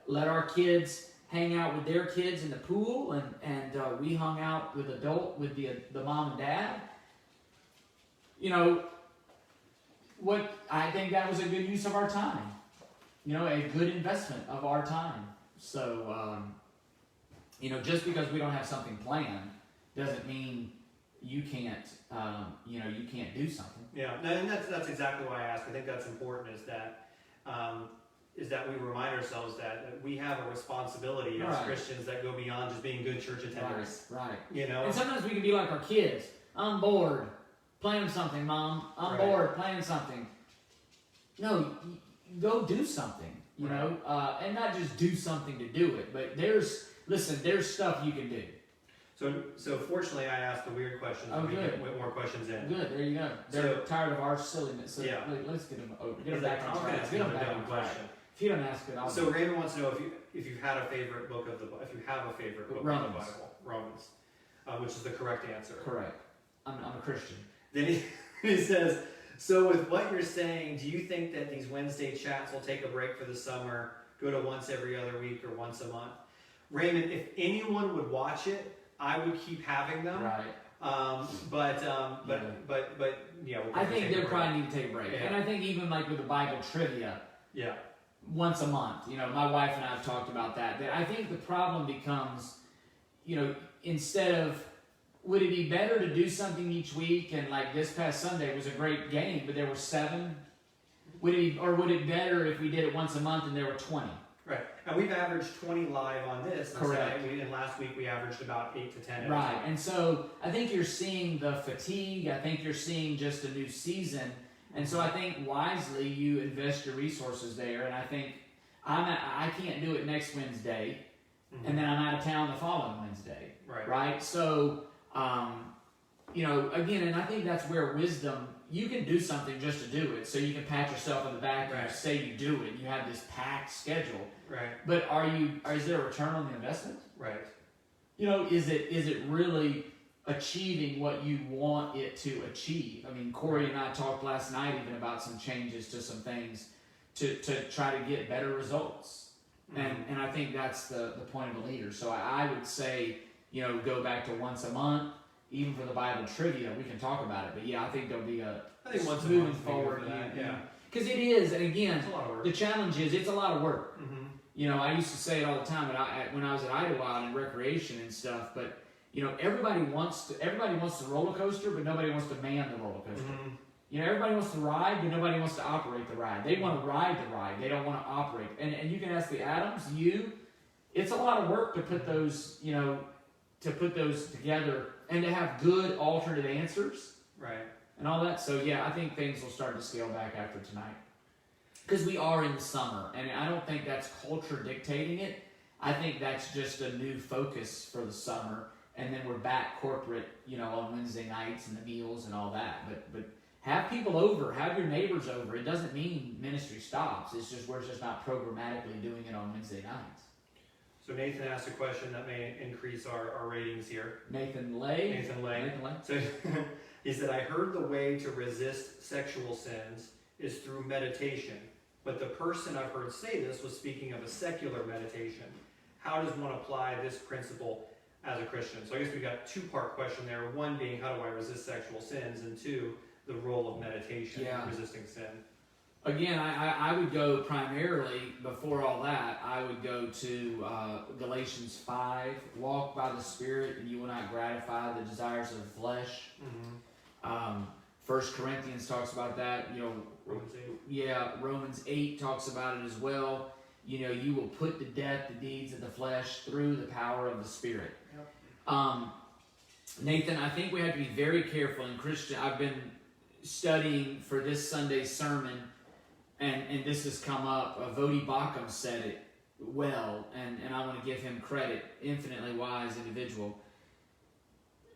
Let our kids hang out with their kids in the pool, and we hung out with the mom and dad. What I think that was a good use of our time. A good investment of our time. So, just because we don't have something planned doesn't mean you can't, you can't do something. Yeah, and that's exactly why I asked. I think that's important. Is that we remind ourselves that we have a responsibility as Christians that go beyond just being good church attenders. Right. And sometimes we can be like our kids. I'm bored playing something, Mom. I'm bored playing something. No, go do something. And not just do something to do it, but there's stuff you can do. So fortunately, I asked the weird questions. Oh, good. Get more questions in. Good. There you go. They're tired of our silliness. So let's get them over. Get them back on track. Get them back on track. If you don't ask it, I'll. So Raymond wants to know if you've had a favorite book of the Bible. If you have a favorite book of the Bible, Romans, which is the correct answer. Correct. I'm a Christian. Then he says, So with what you're saying, do you think that these Wednesday chats will take a break for the summer, go to once every other week or once a month? Raymond, if anyone would watch it, I would keep having them. Right. But yeah. I think they probably need to take a break. Yeah. And I think even like with the Bible trivia, yeah, once a month, my wife and I have talked about that. That I think the problem becomes, instead of, would it be better to do something each week? And like this past Sunday was a great game, but there were 7. Would it better if we did it once a month and there were 20? right. And we've averaged 20 live on this. Correct. And last week we averaged about 8 to 10. Right. And so I think you're seeing the fatigue. I think you're seeing just a new season. And so I think wisely you invest your resources there. And I think I can't do it next Wednesday, and then I'm out of town the following Wednesday. Right. So, again, and I think that's where wisdom, you can do something just to do it. So you can pat yourself on the back and say you do it. You have this packed schedule. Right. But is there a return on the investment? Right. Is it really achieving what you want it to achieve? I mean, Corey and I talked last night even about some changes to some things to try to get better results. And I think that's the point of a leader. So I would say, go back to once a month. Even for the Bible trivia, we can talk about it. But yeah, I think there'll be I think once moving a month forward. For that. Yeah. Because it is, and again, it's a lot of work. the challenge is it's a lot of work. I used to say it all the time when I was at Idlewild and recreation and stuff. But everybody wants the roller coaster, but nobody wants to man the roller coaster. Everybody wants to ride, but nobody wants to operate the ride. They want to ride the ride. They don't want to operate. And you can ask the Adams, it's a lot of work to put those, together and to have good alternate answers. Right. And all that. So yeah, I think things will start to scale back after tonight. Because we are in the summer, and I don't think that's culture dictating it. I think that's just a new focus for the summer, and then we're back corporate, on Wednesday nights and the meals and all that. But have people over, have your neighbors over. It doesn't mean ministry stops. It's just we're just not programmatically doing it on Wednesday nights. So Nathan asked a question that may increase our ratings here. Nathan Lay. So he said, I heard the way to resist sexual sins is through meditation, but the person I've heard say this was speaking of a secular meditation. How does one apply this principle as a Christian? So I guess we've got a 2-part question there. One being, how do I resist sexual sins? And 2, the role of meditation in resisting sin. Again, I would go primarily, before all that, I would go to Galatians 5, walk by the Spirit and you will not gratify the desires of the flesh. 1 Corinthians talks about that. Romans 8. Yeah, Romans 8 talks about it as well. You will put to death the deeds of the flesh through the power of the Spirit. Yep. Nathan, I think we have to be very careful in Christian. I've been studying for this Sunday's sermon, and this has come up. Vodi Bakum said it well, and I want to give him credit. Infinitely wise individual.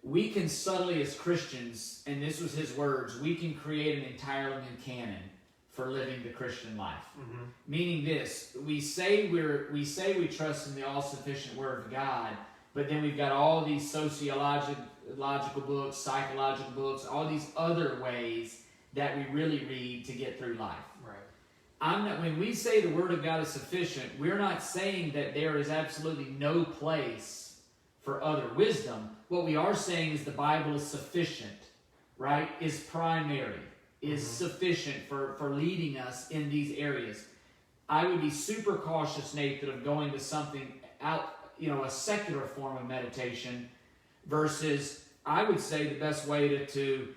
We can subtly, as Christians, and this was his words, we can create an entirely new canon for living the Christian life. Meaning this, we say we trust in the all-sufficient Word of God, but then we've got all these sociological books, psychological books, all these other ways that we really read to get through life. Right. When we say the Word of God is sufficient, we're not saying that there is absolutely no place for other wisdom. What we are saying is the Bible is sufficient, right? Is primary, is sufficient for leading us in these areas. I would be super cautious, Nathan, of going to something out, a secular form of meditation versus, I would say the best way to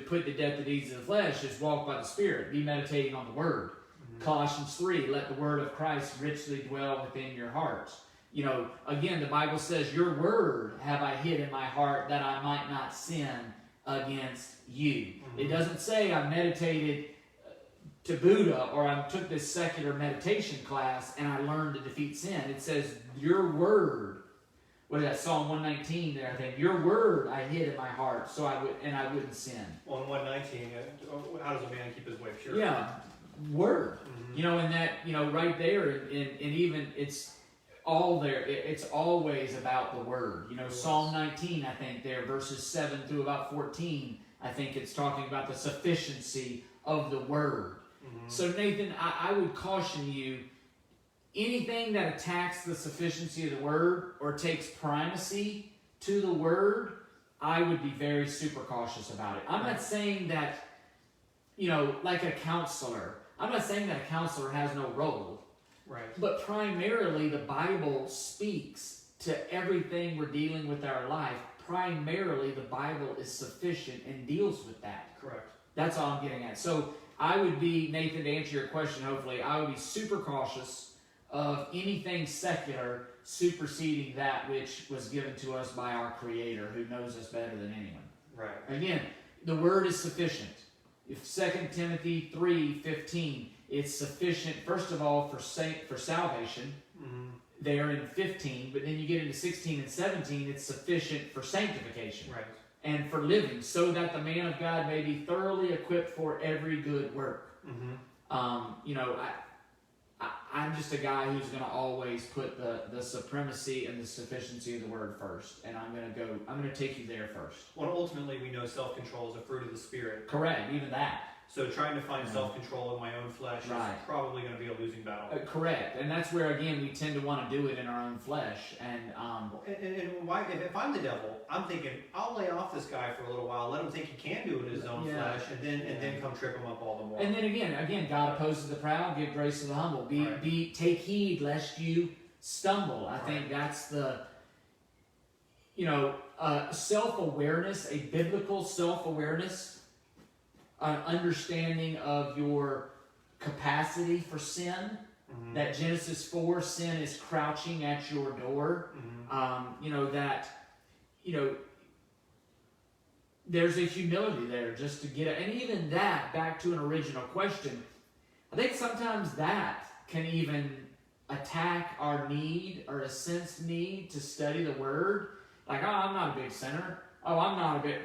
put to death the deeds of the flesh is walk by the Spirit, be meditating on the Word. Colossians 3, let the Word of Christ richly dwell within your hearts. Again, the Bible says, your word have I hid in my heart that I might not sin against you. It doesn't say I meditated to Buddha or I took this secular meditation class and I learned to defeat sin. It says, your word, what is that, Psalm 119 there, I think, your word I hid in my heart so I wouldn't sin. Well, in 119, how does a man keep his way pure? Yeah, word. And that, right there, and even it's all there. It's always about the Word. Psalm 19, I think there, verses 7 through about 14. I think it's talking about the sufficiency of the Word. So Nathan, I would caution you, anything that attacks the sufficiency of the Word or takes primacy to the Word, I would be very super cautious about it. I'm not saying that, like a counselor, I'm not saying that a counselor has no role. Right. But primarily the Bible speaks to everything we're dealing with in our life. Primarily the Bible is sufficient and deals with that. Correct. That's all I'm getting at. So I would be, Nathan, to answer your question, hopefully, I would be super cautious of anything secular superseding that which was given to us by our Creator, who knows us better than anyone. Right. Again, the Word is sufficient. If 2 Timothy 3:15, it's sufficient, first of all, for salvation, there in 15, but then you get into 16 and 17, it's sufficient for sanctification. Right. And for living, so that the man of God may be thoroughly equipped for every good work. I'm just a guy who's going to always put the supremacy and the sufficiency of the Word first, and I'm going to take you there first. Well, ultimately, we know self-control is a fruit of the Spirit. Correct, even that. So trying to find self-control in my own flesh is probably going to be a losing battle. Correct, and that's where, again, we tend to want to do it in our own flesh. And why, if I'm the devil, I'm thinking, I'll lay off this guy for a little while, let him think he can do it in his own flesh, and then come trip him up all the more. And then again, God opposes the proud, give grace to the humble. Take heed lest you stumble. I think that's the, self-awareness, a biblical self-awareness, an understanding of your capacity for sin. That Genesis 4, sin is crouching at your door. There's a humility there just to get it. And even that, back to an original question, I think sometimes that can even attack our need or a sensed need to study the Word. Like, I'm not a big sinner. I'm not a big...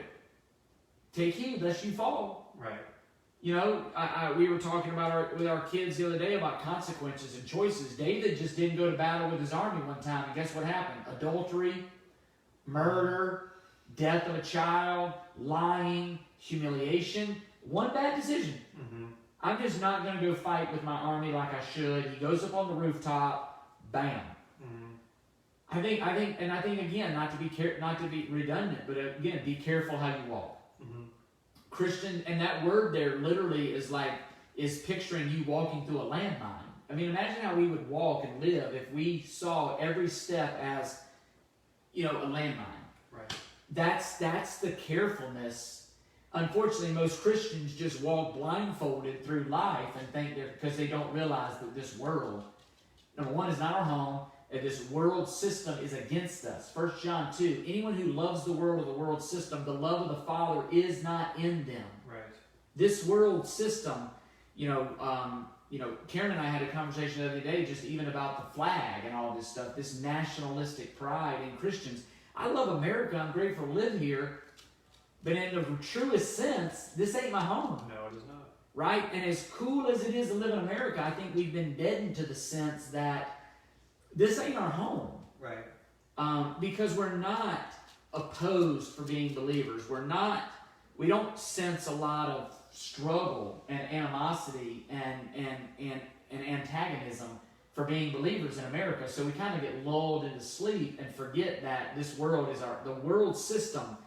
Take heed lest you fall. Right. We were talking about with our kids the other day about consequences and choices. David just didn't go to battle with his army one time, and guess what happened? Adultery, murder, death of a child, lying, humiliation. One bad decision. I'm just not going to go fight with my army like I should. He goes up on the rooftop, bam. I think again, not to be redundant, but again, be careful how you walk. Christian, and that word there literally is picturing you walking through a landmine. I mean, imagine how we would walk and live if we saw every step as, a landmine. Right. That's the carefulness. Unfortunately, most Christians just walk blindfolded through life and think because they don't realize that this world, number one, is not our home, and this world system is against us. 1 John 2, anyone who loves the world or the world system, the love of the Father is not in them. Right. This world system, Karen and I had a conversation the other day just even about the flag and all this stuff, this nationalistic pride in Christians. I love America. I'm grateful to live here. But in the truest sense, this ain't my home. No, it is not. Right? And as cool as it is to live in America, I think we've been deadened to the sense that this ain't our home. Right. Because we're not opposed for being believers. We don't sense a lot of struggle and animosity and antagonism for being believers in America. So we kind of get lulled into sleep and forget that this world the world system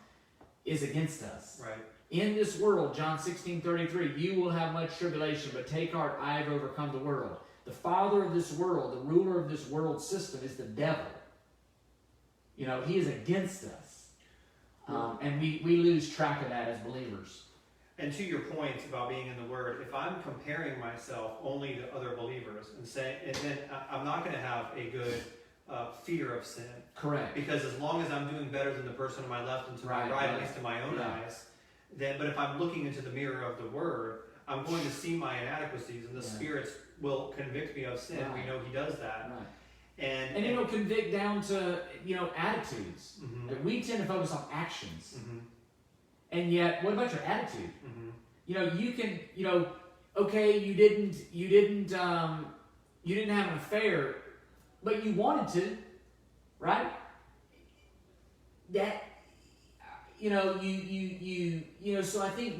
is against us. Right. In this world, John 16:33, you will have much tribulation, but take heart, I have overcome the world. The father of this world, the ruler of this world system is the devil. He is against us. And we lose track of that as believers. And to your point about being in the Word, if I'm comparing myself only to other believers and then I'm not going to have a good fear of sin. Correct. Because as long as I'm doing better than the person on my left and to my right, at least in my own eyes, but if I'm looking into the mirror of the Word, I'm going to see my inadequacies, and the Spirit will convict me of sin. Right. We know He does that. Right. And it'll convict down to, attitudes. We tend to focus on actions. And yet, what about your attitude? You can, okay, you didn't have an affair, but you wanted to, right? That So I think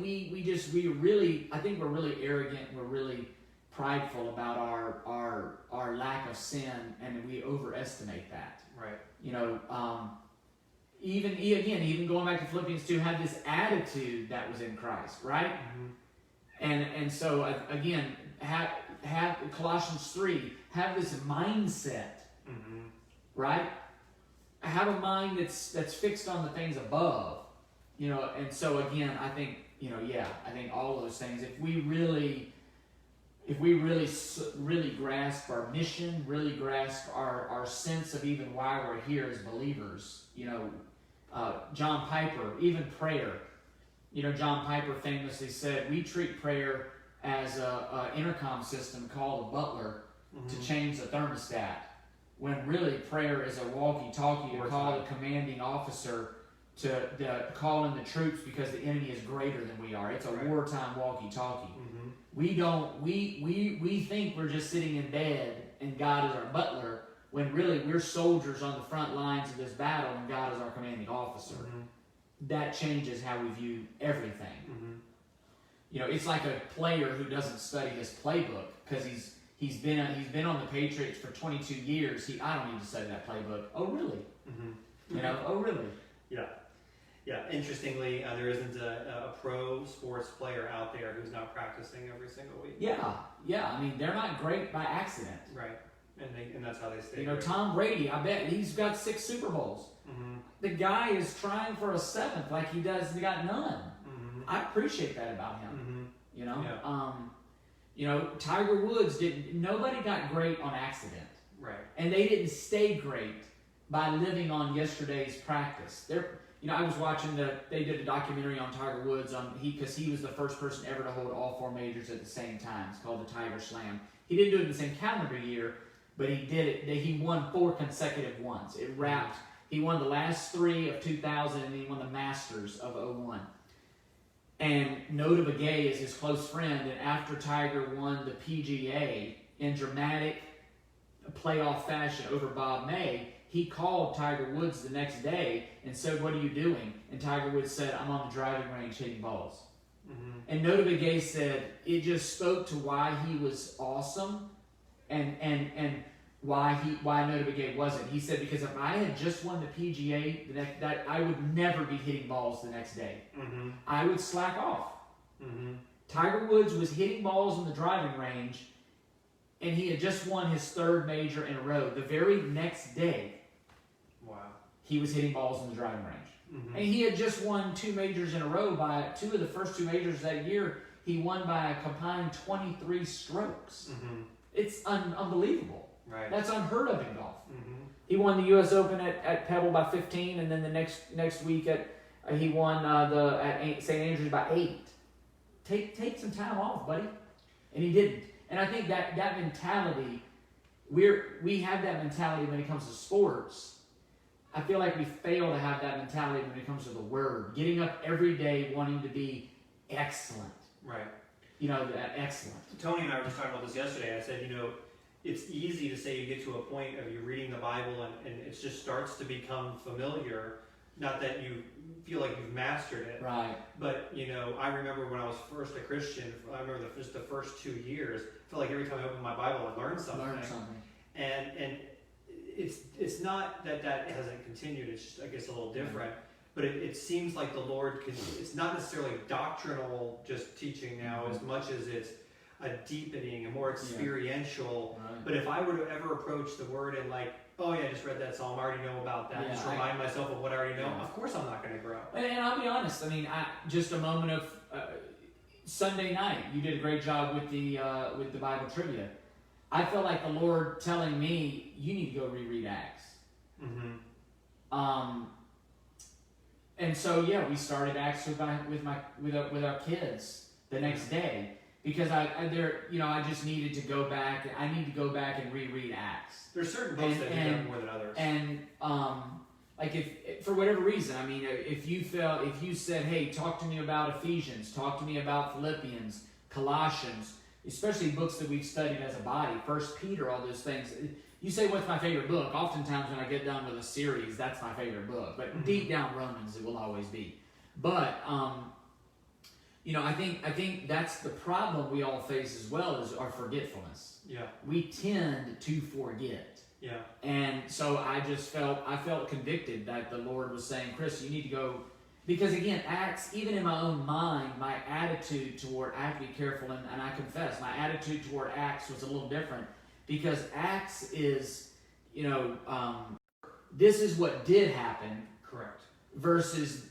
I think we're really arrogant. We're really prideful about our lack of sin, and we overestimate that. Right. Even going back to Philippians 2, have this attitude that was in Christ, right? And so again, have Colossians 3, have this mindset, right? Have a mind that's fixed on the things above, And so again, I think I think all those things. If we really grasp our mission, really grasp our sense of even why we're here as believers, John Piper, even prayer. John Piper famously said, we treat prayer as a intercom system called a butler to change the thermostat, when really prayer is a walkie-talkie to call the commanding officer to call in the troops because the enemy is greater than we are. It's a wartime walkie-talkie. We think we're just sitting in bed and God is our butler, when really we're soldiers on the front lines of this battle and God is our commanding officer. That changes how we view everything. It's like a player who doesn't study his playbook because he's been on the Patriots for 22 years. I don't need to study that playbook. Oh really? Oh really? Yeah. Interestingly, there isn't a pro sports player out there who's not practicing every single week. Yeah. I mean, they're not great by accident. Right. And that's how they stay. Tom Brady, I bet he's got 6 Super Bowls. The guy is trying for a 7th like he got none. I appreciate that about him. Tiger Woods nobody got great on accident. Right. And they didn't stay great by living on yesterday's practice. I was watching they did a documentary on Tiger Woods because he was the first person ever to hold all 4 majors at the same time. It's called the Tiger Slam. He didn't do it in the same calendar year, but he did it. He won 4 consecutive ones. It wrapped. He won the last 3 of 2000, and he won the Masters of 01. And Nota Begay is his close friend, and after Tiger won the PGA in dramatic playoff fashion over Bob May, he called Tiger Woods the next day and said, "What are you doing?" And Tiger Woods said, "I'm on the driving range hitting balls." And Nota Begay said it just spoke to why he was awesome and why Nota Begay wasn't. He said, because if I had just won the PGA that I would never be hitting balls the next day. I would slack off. Tiger Woods was hitting balls in the driving range, and he had just won his 3rd major in a row. The very next day, he was hitting balls in the driving range. And he had just won 2 majors in a row. By 2 of the first 2 majors that year, he won by a combined 23 strokes. It's unbelievable. Right. That's unheard of in golf. He won the U.S. Open at Pebble by 15, and then the next week he won at St. Andrews by 8. Take some time off, buddy. And he didn't. And I think that mentality, we have that mentality when it comes to sports. I feel like we fail to have that mentality when it comes to the Word. Getting up every day wanting to be excellent. Right. Excellent. Tony and I were just talking about this yesterday. I said, it's easy to say you get to a point of you reading the Bible and it just starts to become familiar. Not that you feel like you've mastered it. Right. But, I remember when I was first a Christian, I remember just the first 2 years, I felt like every time I opened my Bible, I learned something. And it's not that hasn't continued, it's just, I guess, a little different. But it seems like the Lord it's not necessarily doctrinal just teaching now as much as it's a deepening, a more experiential. Right. But if I were to ever approach the Word and oh yeah, I just read that psalm, I already know about that, just remind myself of what I already know, of course I'm not going to grow. And I'll be honest, just a moment of Sunday night, you did a great job with the Bible trivia. I felt like the Lord telling me, you need to go reread Acts. And so we started Acts with our kids the next day, because I just needed to go back. I need to go back and reread Acts. There's certain books that do that more than others. And if for whatever reason, if you said, hey, talk to me about Ephesians, talk to me about Philippians, Colossians, especially books that we've studied as a body, 1 Peter, all those things. You say, what's my favorite book? Oftentimes when I get done with a series, that's my favorite book. But deep down, Romans, it will always be. But I think that's the problem we all face as well, is our forgetfulness. Yeah. We tend to forget. Yeah. And so I felt convicted that the Lord was saying, Chris, you need to go, because again, Acts, even in my own mind, my attitude toward, I have to be careful, and I confess, my attitude toward Acts was a little different, because Acts is, this is what did happen. Correct. Versus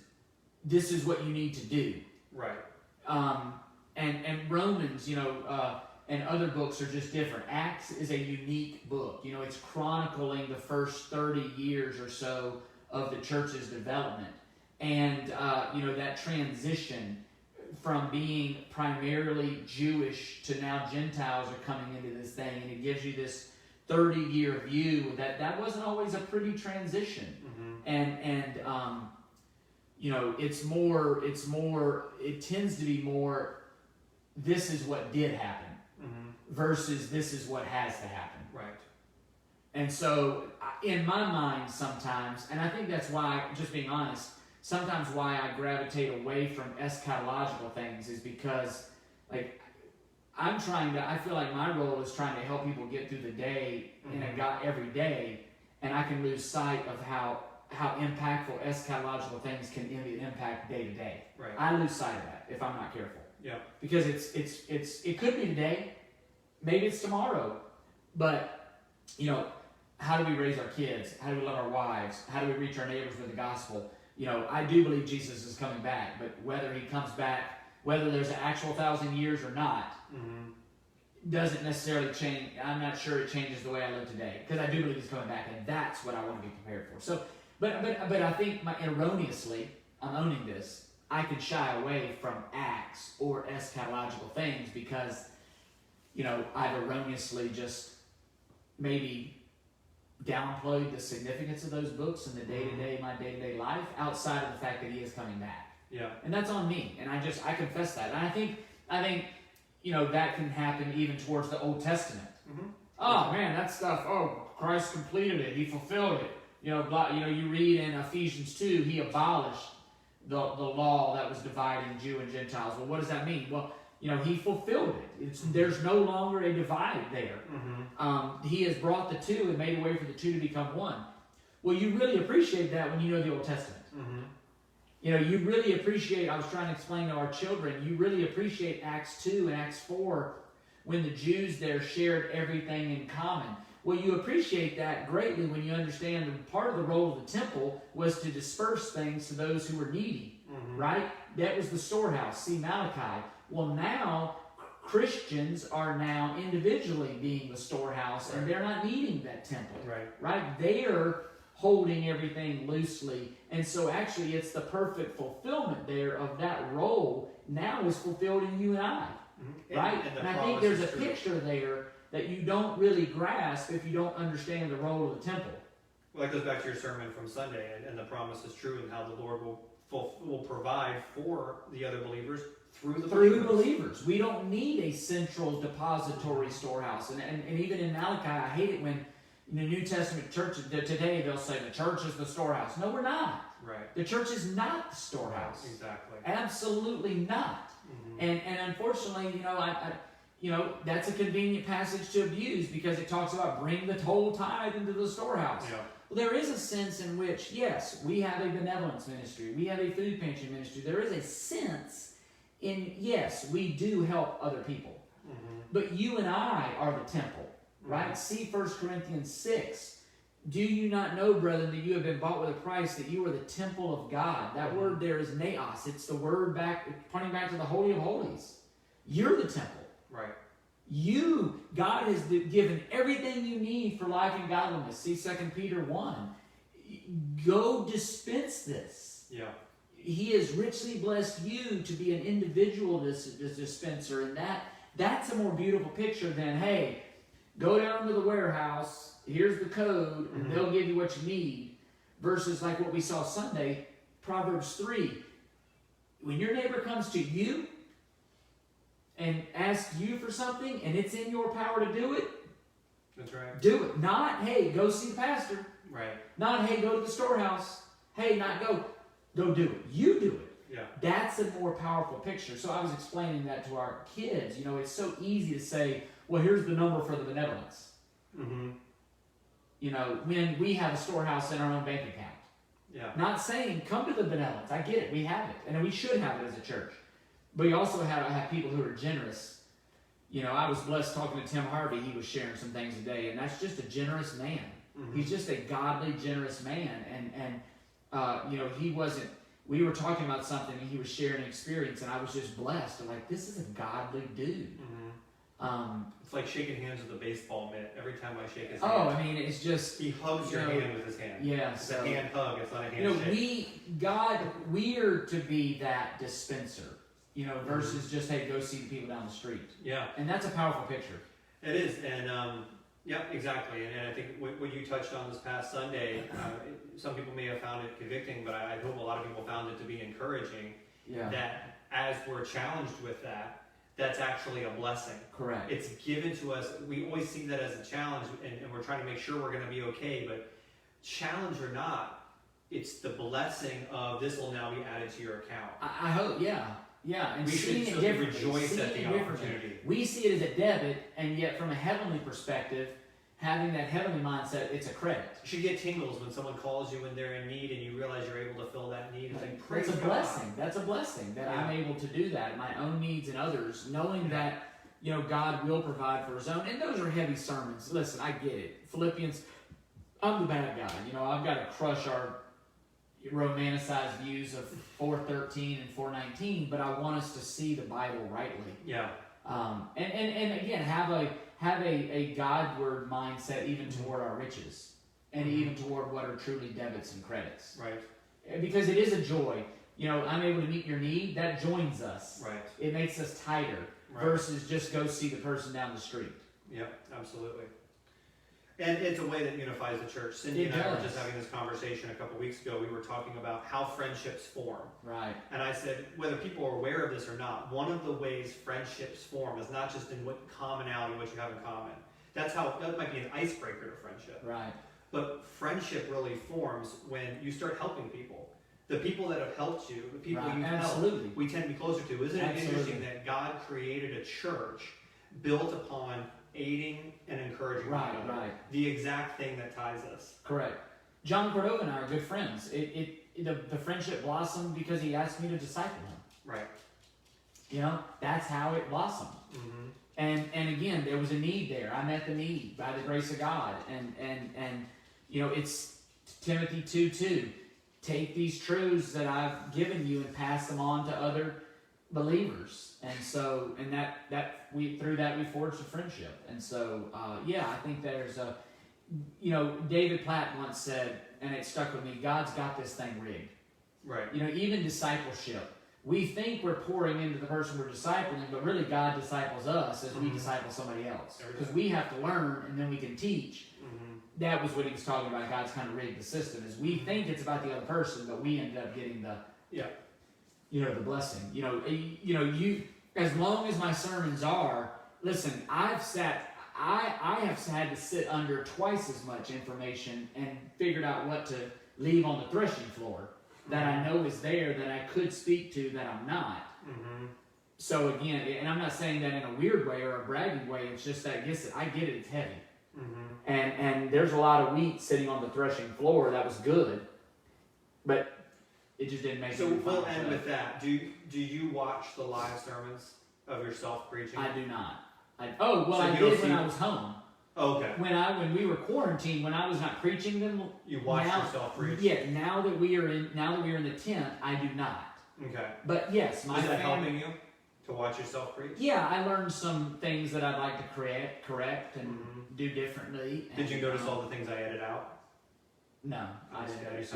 this is what you need to do. Right. And Romans, and other books are just different. Acts is a unique book. It's chronicling the first 30 years or so of the church's development. And, that transition from being primarily Jewish to now Gentiles are coming into this thing. And it gives you this 30-year view that wasn't always a pretty transition. Mm-hmm. It tends to be more, this is what did happen. Mm-hmm. Versus this is what has to happen. Right. And so, in my mind sometimes, and I think that's why, just being honest, sometimes why I gravitate away from eschatological things is because, I feel like my role is trying to help people get through the day mm-hmm. Every day, and I can lose sight of how impactful eschatological things can impact day to day. Right. I lose sight of that if I'm not careful. Yeah. Because it could be today, maybe it's tomorrow, but how do we raise our kids? How do we love our wives? How do we reach our neighbors with the gospel? I do believe Jesus is coming back, but whether he comes back, whether there's an actual 1,000 years or not, mm-hmm. doesn't necessarily change. I'm not sure it changes the way I live today, because I do believe he's coming back, and that's what I want to be prepared for. So, but I think erroneously, I'm owning this, I could shy away from Acts or eschatological things because, I've erroneously just maybe downplayed the significance of those books in my day-to-day life, outside of the fact that he is coming back. Yeah. And that's on me, and I confess that. And I think that can happen even towards the Old Testament. Mm-hmm. Oh man, that stuff, Christ completed it, he fulfilled it. You read in Ephesians 2, he abolished the law that was dividing Jew and Gentiles. Well, what does that mean? Well, he fulfilled it. There's no longer a divide there. Mm-hmm. He has brought the two and made a way for the two to become one. Well, you really appreciate that when you know the Old Testament. Mm-hmm. You really appreciate, I was trying to explain to our children, you really appreciate Acts 2 and Acts 4 when the Jews there shared everything in common. Well, you appreciate that greatly when you understand that part of the role of the temple was to disperse things to those who were needy, mm-hmm. right? That was the storehouse. See Malachi. Well, now Christians are now individually being the storehouse, right. And they're not needing that temple, right? They're holding everything loosely, and so actually it's the perfect fulfillment there of that role now is fulfilled in you and I, mm-hmm. Right? And I think there's a picture there that you don't really grasp if you don't understand the role of the temple. Well, that goes back to your sermon from Sunday, and the promise is true, and how the Lord will provide for the other believers through the believers. We don't need a central depository storehouse. And even in Malachi, I hate it when in the New Testament church today they'll say the church is the storehouse. No, we're not. Right. The church is not the storehouse. Exactly. Absolutely not. Mm-hmm. And unfortunately, that's a convenient passage to abuse because it talks about bring the whole tithe into the storehouse. Yeah. Well, there is a sense in which, yes, we have a benevolence ministry. We have a food pantry ministry. There is a sense in, yes, we do help other people. Mm-hmm. But you and I are the temple, right? Mm-hmm. See 1 Corinthians 6. Do you not know, brethren, that you have been bought with a price, that you are the temple of God? That mm-hmm. word there is naos. It's the word pointing back to the Holy of Holies. You're the temple. Right. God has given everything you need for life and godliness. See 2 Peter 1. Go dispense this. Yeah. He has richly blessed you to be an individual dispenser, and that's a more beautiful picture than, hey, go down to the warehouse, here's the code, and mm-hmm. they'll give you what you need. Versus like what we saw Sunday, Proverbs 3. When your neighbor comes to you and asks you for something, and it's in your power to do it, that's right. Do it. Not, hey, go see the pastor. Right. Not, hey, go to the storehouse. Hey, not go. Go do it. You do it. Yeah. That's a more powerful picture. So I was explaining that to our kids. You know, it's so easy to say, well, here's the number for the benevolence. Mm-hmm. You know, when we have a storehouse in our own bank account. Yeah. Not saying come to the benevolence. I get it. We have it. And we should have it as a church. But we also have people who are generous. You know, I was blessed talking to Tim Harvey. He was sharing some things today, and that's just a generous man. Mm-hmm. He's just a godly, generous man. And you know, he wasn't, we were talking about something, and he was sharing an experience, and I was just blessed. I'm like, this is a godly dude. Mm-hmm. It's like shaking hands with a baseball mitt. Every time I shake his hand. Oh, I mean, it's just... He hugs your hand with his hand. Yeah, It's so... a hand hug. It's not a You handshake. know, we're to be that dispenser. You know, versus just, hey, go see the people down the street. Yeah. And that's a powerful picture. It is, and yeah, exactly. And I think what you touched on this past Sunday, some people may have found it convicting, but I hope a lot of people found it to be encouraging. Yeah. That as we're challenged with that, that's actually a blessing. Correct. It's given to us. We always see that as a challenge, and we're trying to make sure we're going to be okay. But challenge or not, it's the blessing of this will now be added to your account. I hope, yeah. Yeah, and we seeing should it differently. rejoice at the opportunity. We see it as a debit, and yet from a heavenly perspective, having that heavenly mindset, it's a credit. You should get tingles when someone calls you when they're in need and you realize you're able to fill that need. It's like, praise That's a God. blessing. That's a blessing that I'm able to do that, my own needs and others, knowing that, you know, God will provide for his own. And those are heavy sermons. Listen, I get it. Philippians, I'm the bad guy. You know, I've got to crush our romanticized views of 4:13 and 4:19, but I want us to see the Bible rightly. Yeah. And again, have a Godward mindset even toward our riches, and even toward what are truly debits and credits. Right. Because it is a joy. You know, I'm able to meet your need. That joins us. Right. It makes us tighter versus just go see the person down the street. Yep, absolutely. And it's a way that unifies the church. Cindy and I were just having this conversation a couple weeks ago. We were talking about how friendships form. Right. And I said, whether people are aware of this or not, one of the ways friendships form is not just in what commonality, what you have in common. That might be an icebreaker to friendship. Right. But friendship really forms when you start helping people. The people that have helped you, the people you've helped, we tend to be closer to. Isn't it interesting that God created a church built upon aiding and encouraging one another? Right. The exact thing that ties us. Correct. John Cordova and I are good friends. The friendship blossomed because he asked me to disciple him. Right. You know, that's how it blossomed. Mm-hmm. And again, there was a need there. I met the need by the grace of God. And you know, it's Timothy 2:2. Take these truths that I've given you and pass them on to other believers. And so, and through that we forged a friendship. And so, I think there's you know, David Platt once said, and it stuck with me, God's got this thing rigged. Right. You know, even discipleship. We think we're pouring into the person we're discipling, but really God disciples us as we disciple somebody else. Because we have to learn and then we can teach. That was what he was talking about. God's kind of rigged the system. Is we think it's about the other person, but we end up getting the you know, the blessing. You know, as long as my sermons are, listen, I have had to sit under twice as much information and figured out what to leave on the threshing floor that I know is there that I could speak to that I'm not. So again, and I'm not saying that in a weird way or a bragging way. It's just that I get it. It's heavy. And there's a lot of wheat sitting on the threshing floor that was good, but it just didn't make sense. So we'll end with that. Do you watch the live sermons of yourself preaching? I do not. I did when I was home. Oh, okay. When we were quarantined, when I was not preaching them, you watched yourself preach. Yeah. Now that we are in the tent, I do not. Okay. But yes, is that helping you to watch yourself preach? Yeah, I learned some things that I'd like to correct and do differently. Did you notice all the things I edit out? No, I didn't.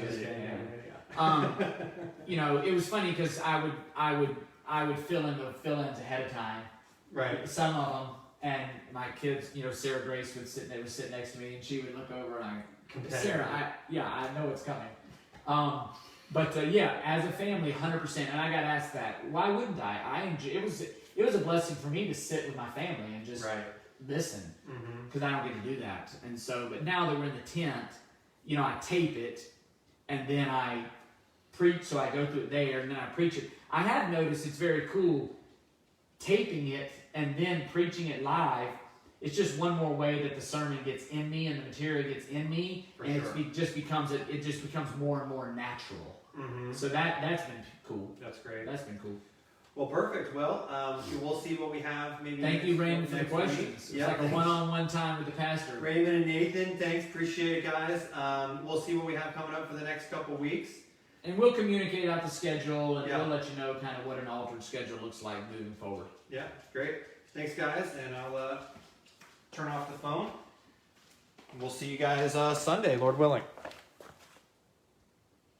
Yeah. You know, it was funny because I would fill in the fill-ins ahead of time. Right. Some of them, and my kids, you know, Sarah Grace would sit next to me, and she would look over and Sarah, I know it's coming. But as a family, 100%. And I got asked that. Why wouldn't I? It was a blessing for me to sit with my family and just listen, because I don't get to do that. And so, but now that we're in the tent, you know, I tape it, and then I preach, so I go through it there, and then I preach it. I have noticed it's very cool taping it and then preaching it live. It's just one more way that the sermon gets in me and the material gets in me, For and sure. it just becomes more and more natural. Mm-hmm. So that's been cool. That's great. That's been cool. Well, perfect. Well, we'll see what we have. Maybe. Thank you, Raymond, for the next questions. week. It's Yeah, like a thanks. one-on-one time with the pastor. Raymond and Nathan, thanks. Appreciate it, guys. We'll see what we have coming up for the next couple weeks. And we'll communicate out the schedule, and Yeah. we'll let you know kind of what an altered schedule looks like moving forward. Yeah, great. Thanks, guys. And I'll turn off the phone. We'll see you guys Sunday, Lord willing.